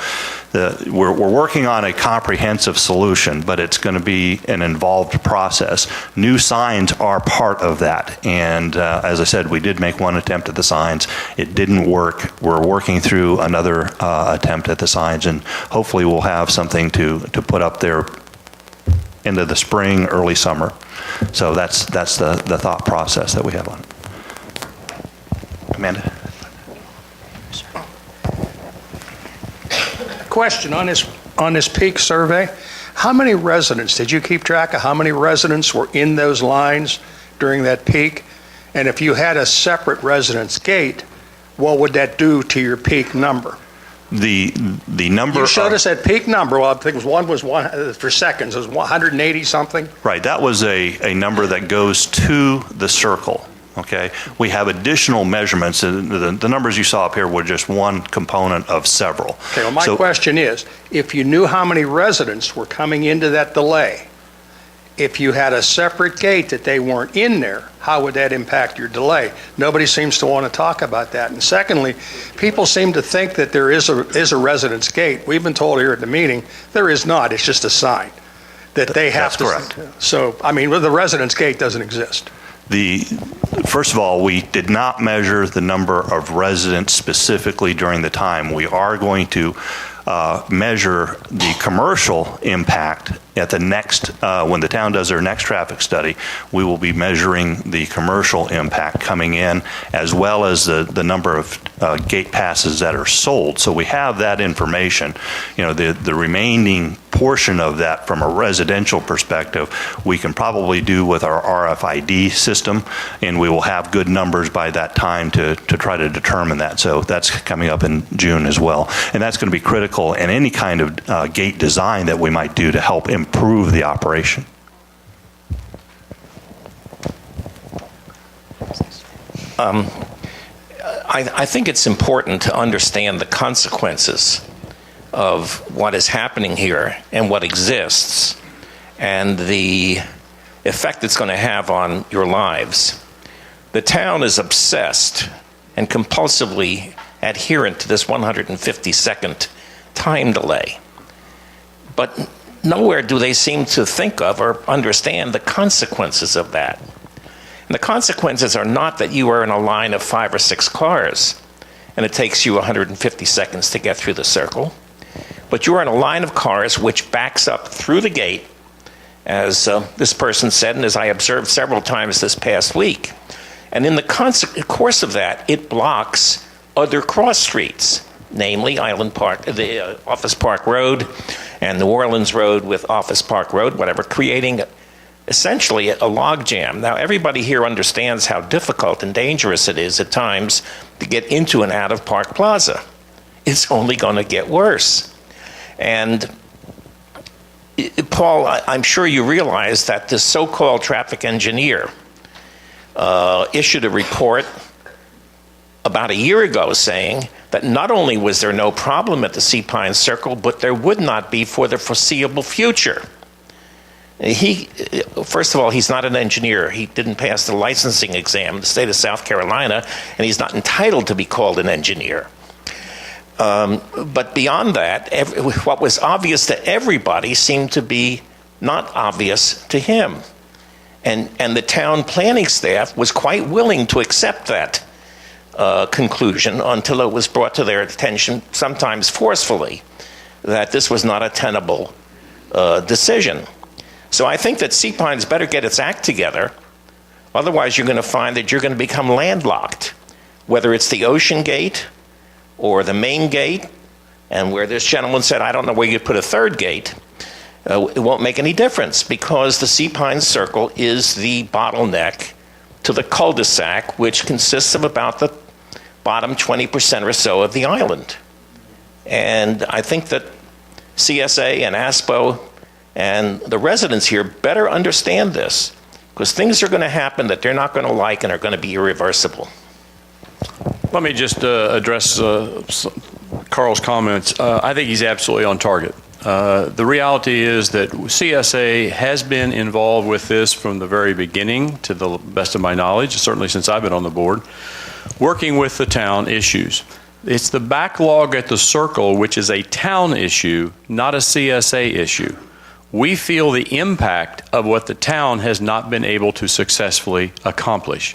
we're working on a comprehensive solution, but it's going to be an involved process. New signs are part of that, and as I said, we did make one attempt at the signs. It didn't work. We're working through another attempt at the signs, and hopefully we'll have something to put up there into the spring, early summer. So that's the thought process that we have on it. Amanda? Question on this peak survey. How many residents, did you keep track of how many residents were in those lines during that peak? And if you had a separate residence gate, what would that do to your peak number? The number You showed us that peak number. Well, I think it was one for seconds. It was 180 something. Right, that was a number that goes to the circle. Okay, we have additional measurements. The numbers you saw up here were just one component of several. Okay, well, my question is, if you knew how many residents were coming into that delay, if you had a separate gate that they weren't in there, how would that impact your delay? Nobody seems to want to talk about that. And secondly, people seem to think that there is a residence gate. We've been told here at the meeting, there is not. It's just a sign that they have to. That's correct. So, I mean, the residence gate doesn't exist. First of all, we did not measure the number of residents specifically during the time. We are going to measure the commercial impact at the next, when the town does their next traffic study. We will be measuring the commercial impact coming in, as well as the number of gate passes that are sold. So we have that information. The remaining portion of that from a residential perspective, we can probably do with our RFID system, and we will have good numbers by that time to try to determine that. So that's coming up in June as well. And that's going to be critical in any kind of gate design that we might do to help improve the operation. I think it's important to understand the consequences of what is happening here and what exists and the effect it's going to have on your lives. The town is obsessed and compulsively adherent to this 150-second time delay. But nowhere do they seem to think of or understand the consequences of that. And the consequences are not that you are in a line of 5 or 6 cars and it takes you 150 seconds to get through the circle, but you're in a line of cars which backs up through the gate as this person said, and as I observed several times this past week. And in the course of that, it blocks other cross streets, namely Island Park, the Office Park Road and New Orleans Road with Office Park Road, whatever, creating essentially a logjam. Now, everybody here understands how difficult and dangerous it is at times to get into and out of Park Plaza. It's only going to get worse. And Paul, I'm sure you realize that this so-called traffic engineer issued a report about a year ago saying that not only was there no problem at the Sea Pines Circle, but there would not be for the foreseeable future. First of all, he's not an engineer. He didn't pass the licensing exam in the state of South Carolina, and he's not entitled to be called an engineer. But beyond that, what was obvious to everybody seemed to be not obvious to him. And the town planning staff was quite willing to accept that conclusion until it was brought to their attention, sometimes forcefully, that this was not a tenable decision. So I think that Sea Pines better get its act together. Otherwise, you're going to find that you're going to become landlocked, whether it's the Ocean Gate or the main gate, and where this gentleman said, I don't know where you'd put a third gate, it won't make any difference because the Sea Pines Circle is the bottleneck to the cul-de-sac, which consists of about the bottom 20% or so of the island. And I think that CSA and ASPO and the residents here better understand this, because things are going to happen that they're not going to like and are going to be irreversible. Let me just address Carl's comments. I think he's absolutely on target. The reality is that CSA has been involved with this from the very beginning, to the best of my knowledge, certainly since I've been on the board, working with the town issues. It's the backlog at the circle, which is a town issue, not a CSA issue. We feel the impact of what the town has not been able to successfully accomplish.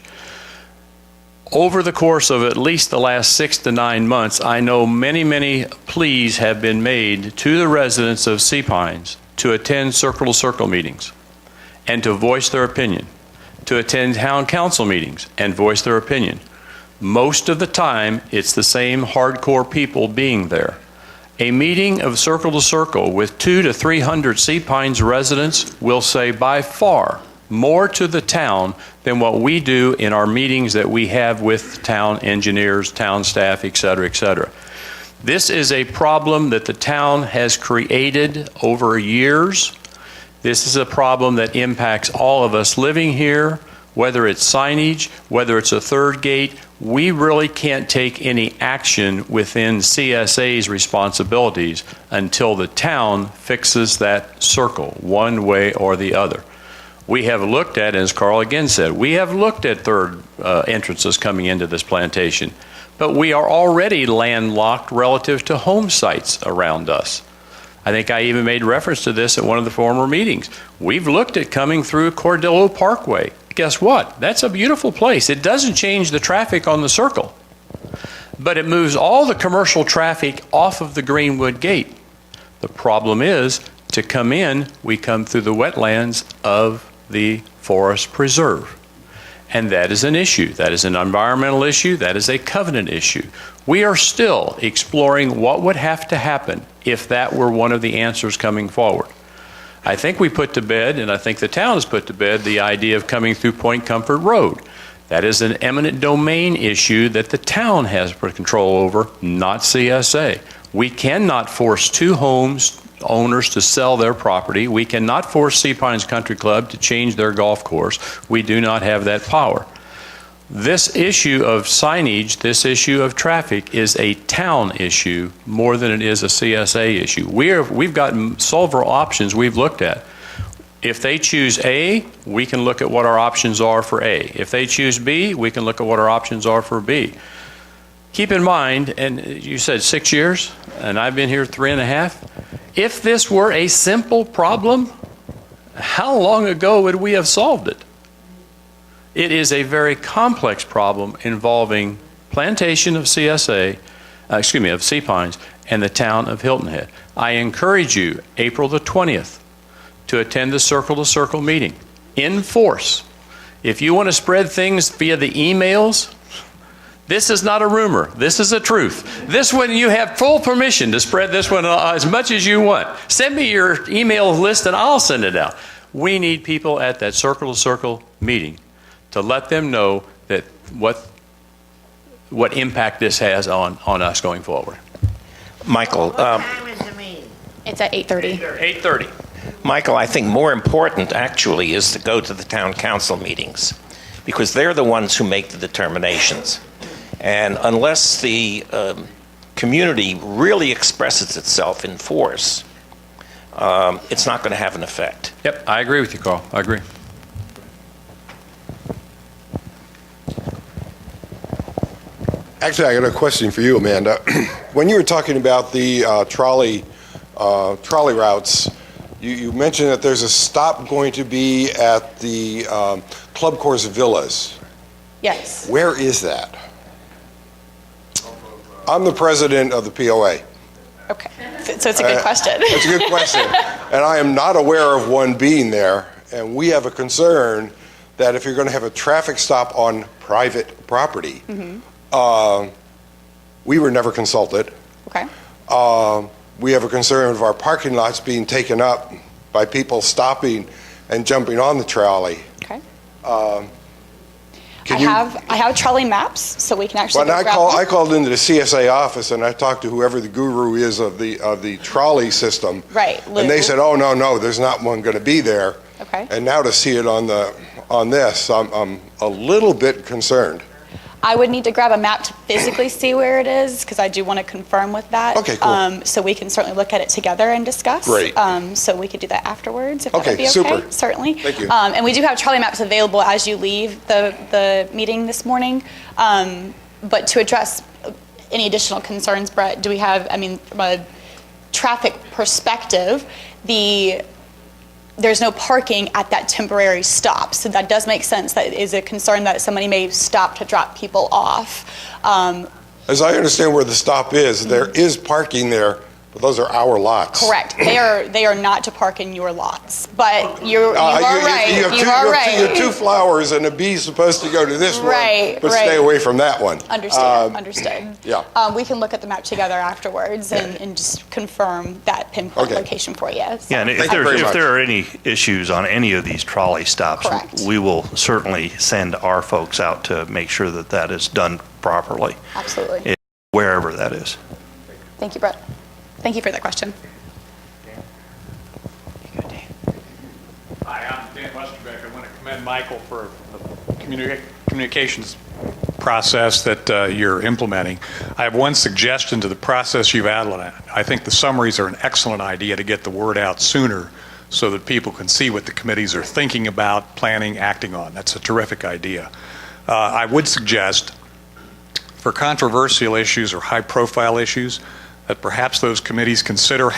Over the course of at least the last 6 to 9 months, I know many pleas have been made to the residents of Sea Pines to attend circle-to-circle meetings and to voice their opinion, to attend town council meetings and voice their opinion. Most of the time, it's the same hardcore people being there. A meeting of circle-to-circle with 200 to 300 Sea Pines residents will say by far more to the town than what we do in our meetings that we have with town engineers, town staff, et cetera, et cetera. This is a problem that the town has created over years. This is a problem that impacts all of us living here, whether it's signage, whether it's a third gate. We really can't take any action within CSA's responsibilities until the town fixes that circle one way or the other. We have looked at, as Carl again said, we have looked at third entrances coming into this plantation, but we are already landlocked relative to home sites around us. I think I even made reference to this at one of the former meetings. We've looked at coming through Cordillo Parkway. Guess what? That's a beautiful place. It doesn't change the traffic on the circle, but it moves all the commercial traffic off of the Greenwood Gate. The problem is, to come in, we come through the wetlands of the forest preserve. And that is an issue. That is an environmental issue. That is a covenant issue. We are still exploring what would have to happen if that were one of the answers coming forward. I think we put to bed, and I think the town has put to bed, the idea of coming through Point Comfort Road. That is an eminent domain issue that the town has control over, not CSA. We cannot force two homes owners to sell their property. We cannot force Sea Pines Country Club to change their golf course. We do not have that power. This issue of signage, this issue of traffic is a town issue more than it is a CSA issue. We've got several options we've looked at. If they choose A, we can look at what our options are for A. If they choose B, we can look at what our options are for B. Keep in mind, and you said 6 years, and I've been here 3.5. If this were a simple problem, how long ago would we have solved it? It is a very complex problem involving plantation of of Sea Pines and the town of Hilton Head. I encourage you, April the 20th, to attend the circle-to-circle meeting in force. If you want to spread things via the emails, this is not a rumor. This is a truth. This one, you have full permission to spread this one as much as you want. Send me your email list and I'll send it out. We need people at that circle-to-circle meeting to let them know that what impact this has on us going forward. Michael, What time is the meeting? It's at 8:30. 8:30. Michael, I think more important actually is to go to the town council meetings because they're the ones who make the determinations. And unless the community really expresses itself in force, it's not going to have an effect. Yep, I agree with you, Carl. I agree. Actually, I got a question for you, Amanda. When you were talking about the trolley routes, you mentioned that there's a stop going to be at the Club Course Villas. Yes. Where is that? I'm the president of the POA. Okay. So it's a good question. That's a good question. And I am not aware of one being there. And we have a concern that if you're going to have a traffic stop on private property, we were never consulted. Okay. We have a concern of our parking lots being taken up by people stopping and jumping on the trolley. Okay. Can I have trolley maps, so we can actually. But go grab them. I called into the CSA office and I talked to whoever the guru is of the trolley system. Right. And they said, "Oh no, there's not one going to be there." Okay. And now to see it on this, I'm a little bit concerned. I would need to grab a map to physically see where it is, because I do want to confirm with that. Okay, cool. So we can certainly look at it together and discuss. Great. So we could do that afterwards, if that Okay, would be okay. super. Certainly. Thank you. And we do have trolley maps available as you leave the meeting this morning. But to address any additional concerns, Brett, do we have, from a traffic perspective, there's no parking at that temporary stop. So that does make sense. That is a concern that somebody may stop to drop people off. As I understand where the stop is, there is parking there, but those are our lots. Correct. They are not to park in your lots. But you are right. You have two flowers, and a bee's supposed to go to this Right, one, but right. stay away from that one. Understood. Yeah. We can look at the map together afterwards and just confirm that pinpoint Okay. location for you. So Yeah, and Thank you very if much. there are any issues on any of these trolley stops, Correct. we will certainly send our folks out to make sure that that is done properly, Absolutely. wherever that is. Thank you, Brett. Thank you for that question. Hi, I'm Dan Westerbeck. I want to commend Michael for the communications process that you're implementing. I have one suggestion to the process you've outlined. I think the summaries are an excellent idea to get the word out sooner so that people can see what the committees are thinking about, planning, acting on. That's a terrific idea. I would suggest for controversial issues or high-profile issues that perhaps those committees consider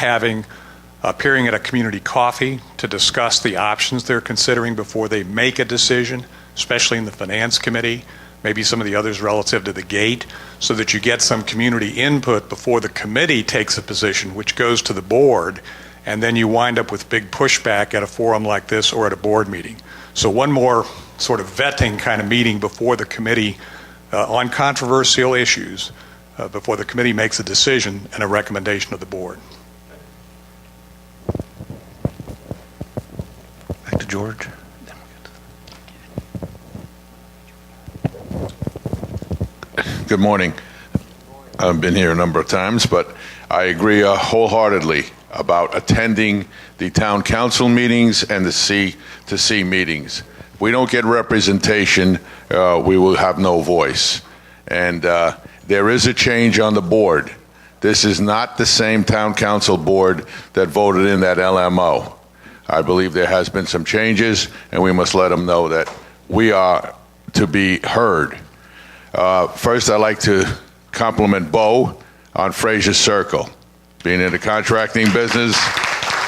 appearing at a community coffee to discuss the options they're considering before they make a decision, especially in the Finance Committee, maybe some of the others relative to the gate, so that you get some community input before the committee takes a position, which goes to the board, and then you wind up with big pushback at a forum like this or at a board meeting. So one more sort of vetting kind of meeting before the committee on controversial issues, before the committee makes a decision and a recommendation of the board. Back to George. Good morning. I've been here a number of times, but I agree wholeheartedly about attending the town council meetings and the C2C meetings. If we don't get representation, we will have no voice. And there is a change on the board. This is not the same town council board that voted in that LMO. I believe there has been some changes, and we must let them know that we are to be heard. First, I'd like to compliment Bo on Fraser Circle. Being in the contracting business,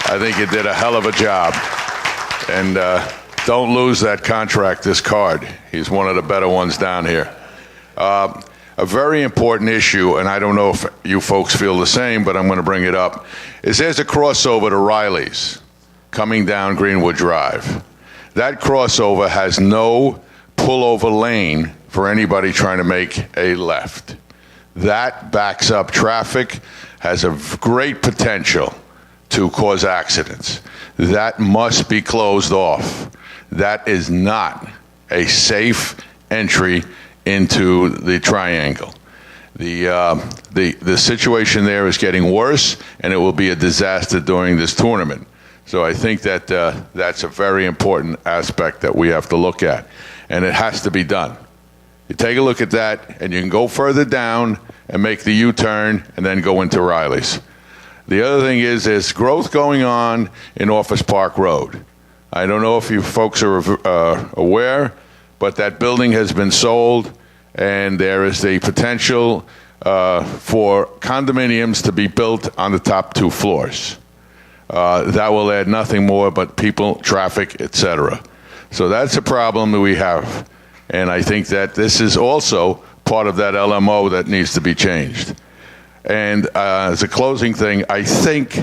I think you did a hell of a job. And don't lose that contract, this card. He's one of the better ones down here. A very important issue, and I don't know if you folks feel the same, but I'm going to bring it up, is there's a crossover to Riley's. coming down Greenwood Drive. That crossover has no pullover lane for anybody trying to make a left. That backs up traffic, has a great potential to cause accidents. That must be closed off. That is not a safe entry into the triangle. The situation there is getting worse, and it will be a disaster during this tournament. So I think that that's a very important aspect that we have to look at, and it has to be done. You take a look at that, and you can go further down and make the U-turn and then go into Riley's. The other thing is there's growth going on in Office Park Road. I don't know if you folks are aware, but that building has been sold, and there is the potential for condominiums to be built on the top 2 floors. That will add nothing more but people, traffic, etc. So that's a problem that we have. And I think that this is also part of that LMO that needs to be changed. And as a closing thing, I think,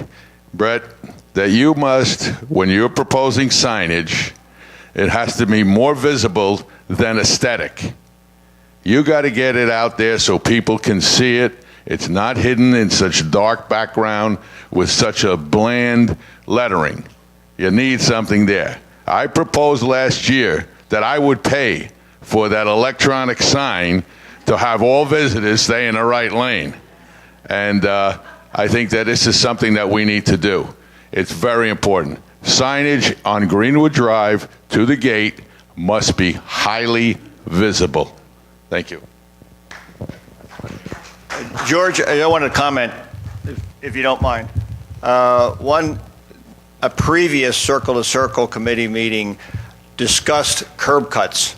Brett, that you must, when you're proposing signage, it has to be more visible than aesthetic. You got to get it out there so people can see it. It's not hidden in such a dark background with such a bland lettering. You need something there. I proposed last year that I would pay for that electronic sign to have all visitors stay in the right lane. And I think that this is something that we need to do. It's very important. Signage on Greenwood Drive to the gate must be highly visible. Thank you. George, I want to comment, if you don't mind. A previous Circle to Circle committee meeting discussed curb cuts,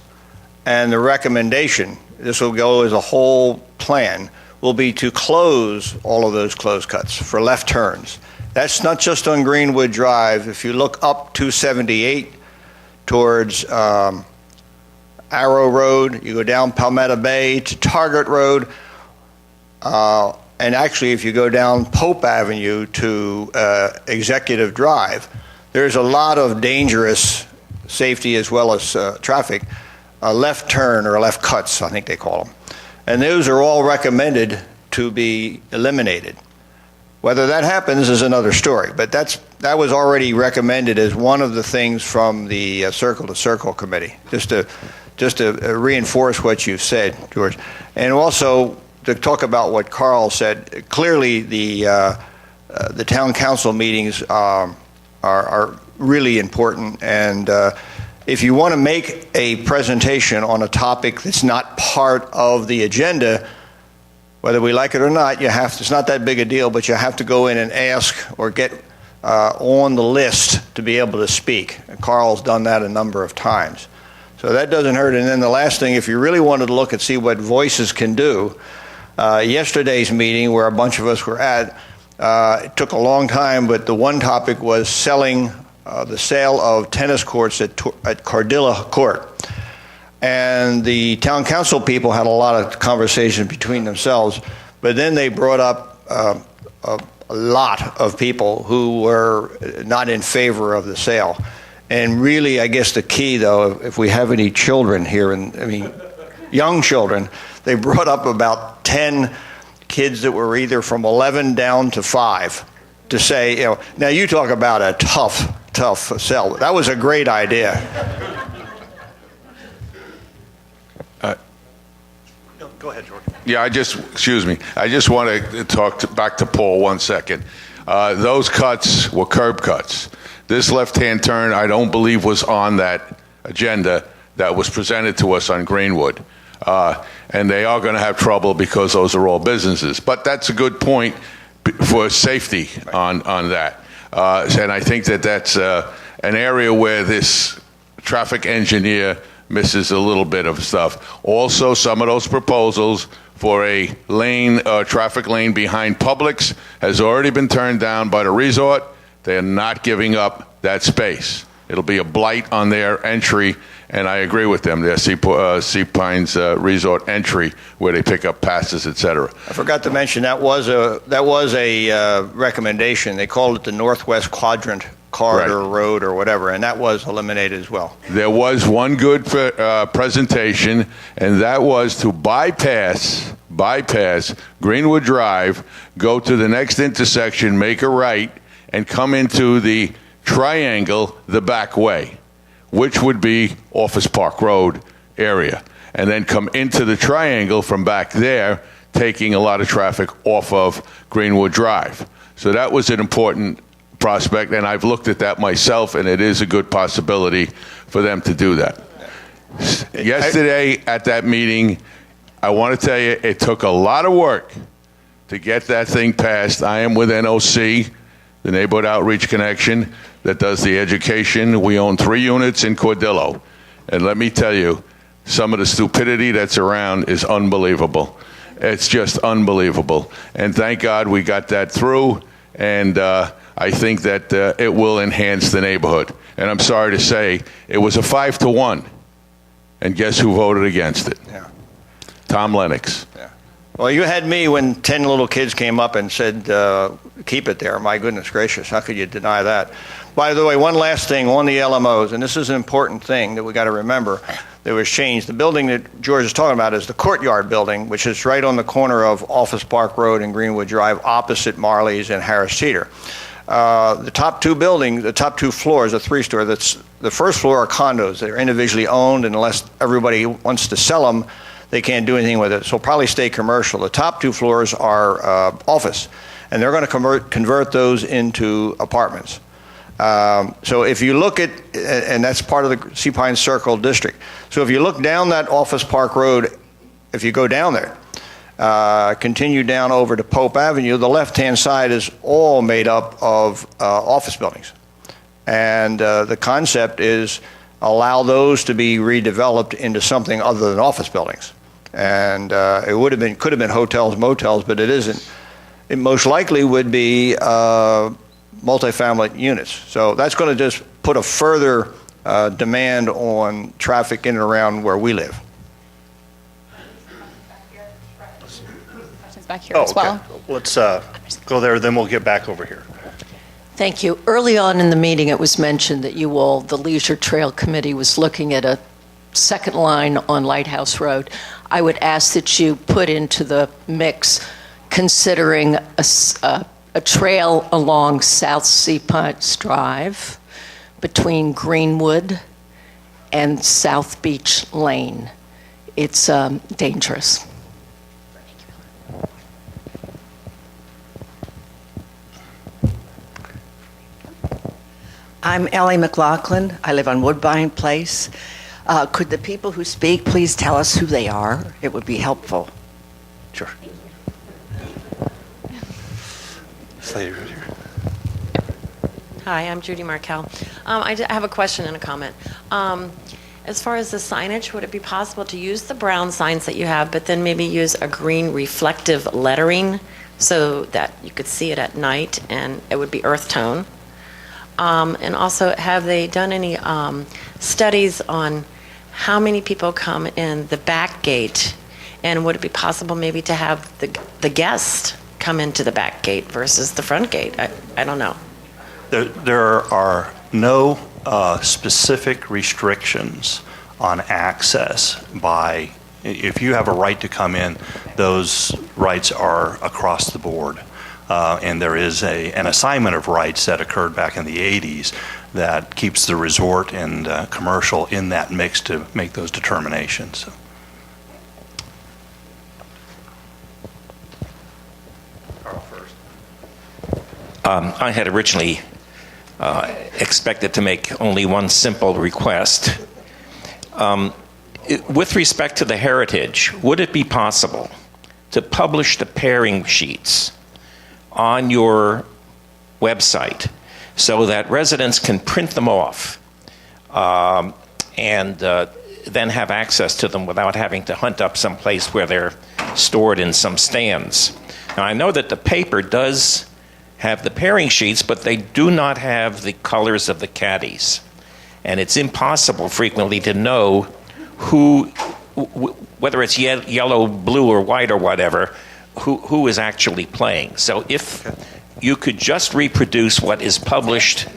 and the recommendation, this will go as a whole plan, will be to close all of those closed cuts for left turns. That's not just on Greenwood Drive. If you look up 278 towards Arrow Road, you go down Palmetto Bay to Target Road, and actually if you go down Pope Avenue to Executive Drive, there's a lot of dangerous safety as well as traffic, left turn or left cuts, I think they call them. And those are all recommended to be eliminated. Whether that happens is another story, but that was already recommended as one of the things from the Circle to Circle committee, just to reinforce what you've said, George. And also to talk about what Carl said, clearly the town council meetings are really important, and if you want to make a presentation on a topic that's not part of the agenda, whether we like it or not, you have to, it's not that big a deal, but you have to go in and ask or get on the list to be able to speak. And Carl's done that a number of times. So that doesn't hurt. And then the last thing, if you really wanted to look and see what voices can do, yesterday's meeting where a bunch of us were at, it took a long time, but the one topic was the sale of tennis courts at Cardilla Court. And the town council people had a lot of conversation between themselves, but then they brought up a lot of people who were not in favor of the sale. And really, I guess the key, though, if we have any children here, young children, they brought up about 10 kids that were either from 11 down to 5 to say, now you talk about a tough sell. That was a great idea. Go ahead, George. Yeah, I just want to talk back to Paul 1 second. Those cuts were curb cuts. This left-hand turn, I don't believe, was on that agenda that was presented to us on Greenwood. And they are going to have trouble because those are all businesses. But that's a good point for safety on that. And I think that's an area where this traffic engineer misses a little bit of stuff. Also, some of those proposals for a traffic lane behind Publix has already been turned down by the resort. They're not giving up that space. It'll be a blight on their entry, and I agree with them. Their Sea Pines resort entry, where they pick up passes, etc. I forgot to mention that was a recommendation. They called it the Northwest Quadrant corridor, Right. road, or whatever, and that was eliminated as well. There was one good presentation, and that was to bypass Greenwood Drive, go to the next intersection, make a right, and come into the triangle the back way, which would be Office Park Road area, and then come into the triangle from back there, taking a lot of traffic off of Greenwood Drive. So that was an important prospect, and I've looked at that myself, and it is a good possibility for them to do that. Yesterday at that meeting, I want to tell you, it took a lot of work to get that thing passed. I am with NOC, the Neighborhood Outreach Connection, that does the education. We own 3 units in Cordillo. And let me tell you, some of the stupidity that's around is unbelievable. It's just unbelievable. And thank God we got that through, and I think that it will enhance the neighborhood. And I'm sorry to say, it was a 5-1. And guess who voted against it? Yeah. Tom Lennox. Yeah. Well, you had me when 10 little kids came up and said, keep it there. My goodness gracious, how could you deny that? By the way, one last thing on the LMOs, and this is an important thing that we got to remember that was changed. The building that George is talking about is the Courtyard building, which is right on the corner of Office Park Road and Greenwood Drive, opposite Marley's and Harris Teeter. The top 2 buildings, the top 2 floors, a 3-story, that's the first floor are condos. They're individually owned, and unless everybody wants to sell them, they can't do anything with it. So probably stay commercial. The top 2 floors are office, and they're going to convert those into apartments. So if you look at, and that's part of the Sea Pines Circle district. So if you look down that Office Park Road, if you go down there, continue down over to Pope Avenue, the left-hand side is all made up of office buildings. And the concept is allow those to be redeveloped into something other than office buildings. And it could have been hotels, motels, but it isn't. It most likely would be multifamily units. So that's going to just put a further demand on traffic in and around where we live. Questions back here as well. Let's go there, then we'll get back over here. Thank you. Early on in the meeting, it was mentioned that you all, the Leisure Trail Committee, was looking at a second line on Lighthouse Road. I would ask that you put into the mix considering a trail along South Sea Pines Drive between Greenwood and South Beach Lane. It's dangerous. I'm Ellie McLaughlin. I live on Woodbine Place. Could the people who speak please tell us who they are? It would be helpful. Sure. Slater right here. Hi, I'm Judy Markel. I have a question and a comment. As far as the signage, would it be possible to use the brown signs that you have, but then maybe use a green reflective lettering so that you could see it at night and it would be earth tone? And also, have they done any studies on how many people come in the back gate? And would it be possible maybe to have the guest come into the back gate versus the front gate? I don't know. There are no specific restrictions on access by, if you have a right to come in, those rights are across the board. And there is an assignment of rights that occurred back in the 80s that keeps the resort and commercial in that mix to make those determinations. Carl first. I had originally expected to make only one simple request. With respect to the heritage, would it be possible to publish the pairing sheets on your website so that residents can print them off and then have access to them without having to hunt up some place where they're stored in some stands? Now, I know that the paper does have the pairing sheets, but they do not have the colors of the caddies. And it's impossible frequently to know who, whether it's yellow, blue, or white or whatever, who is actually playing. So if you could just reproduce what is published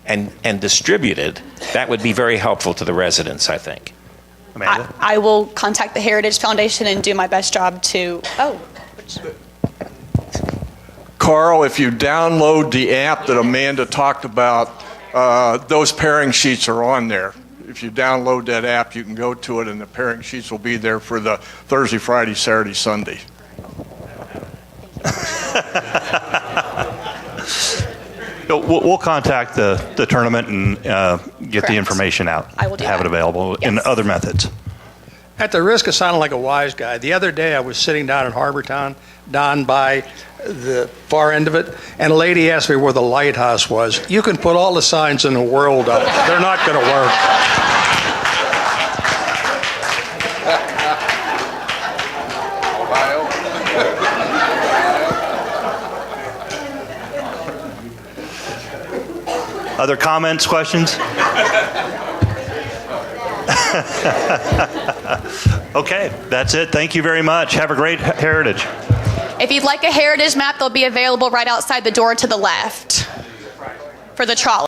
and distributed, that would be very helpful to the residents, I think. Amanda? I will contact the Heritage Foundation and do my best job to, Carl, if you download the app that Amanda talked about, those pairing sheets are on there. If you download that app, you can go to it, and the pairing sheets will be there for the Thursday, Friday, Saturday, Sunday. We'll contact the tournament and get Correct. the information out. I will do have that. it available in Yes. other methods. At the risk of sounding like a wise guy, the other day I was sitting down in Harbortown, down by the far end of it, and a lady asked me where the lighthouse was. You can put all the signs in the world up. They're not going to work. Other comments, questions? Okay, that's it. Thank you very much. Have a great Heritage. if you'd like a Heritage map, they'll be available right outside the door to the left for the trolley.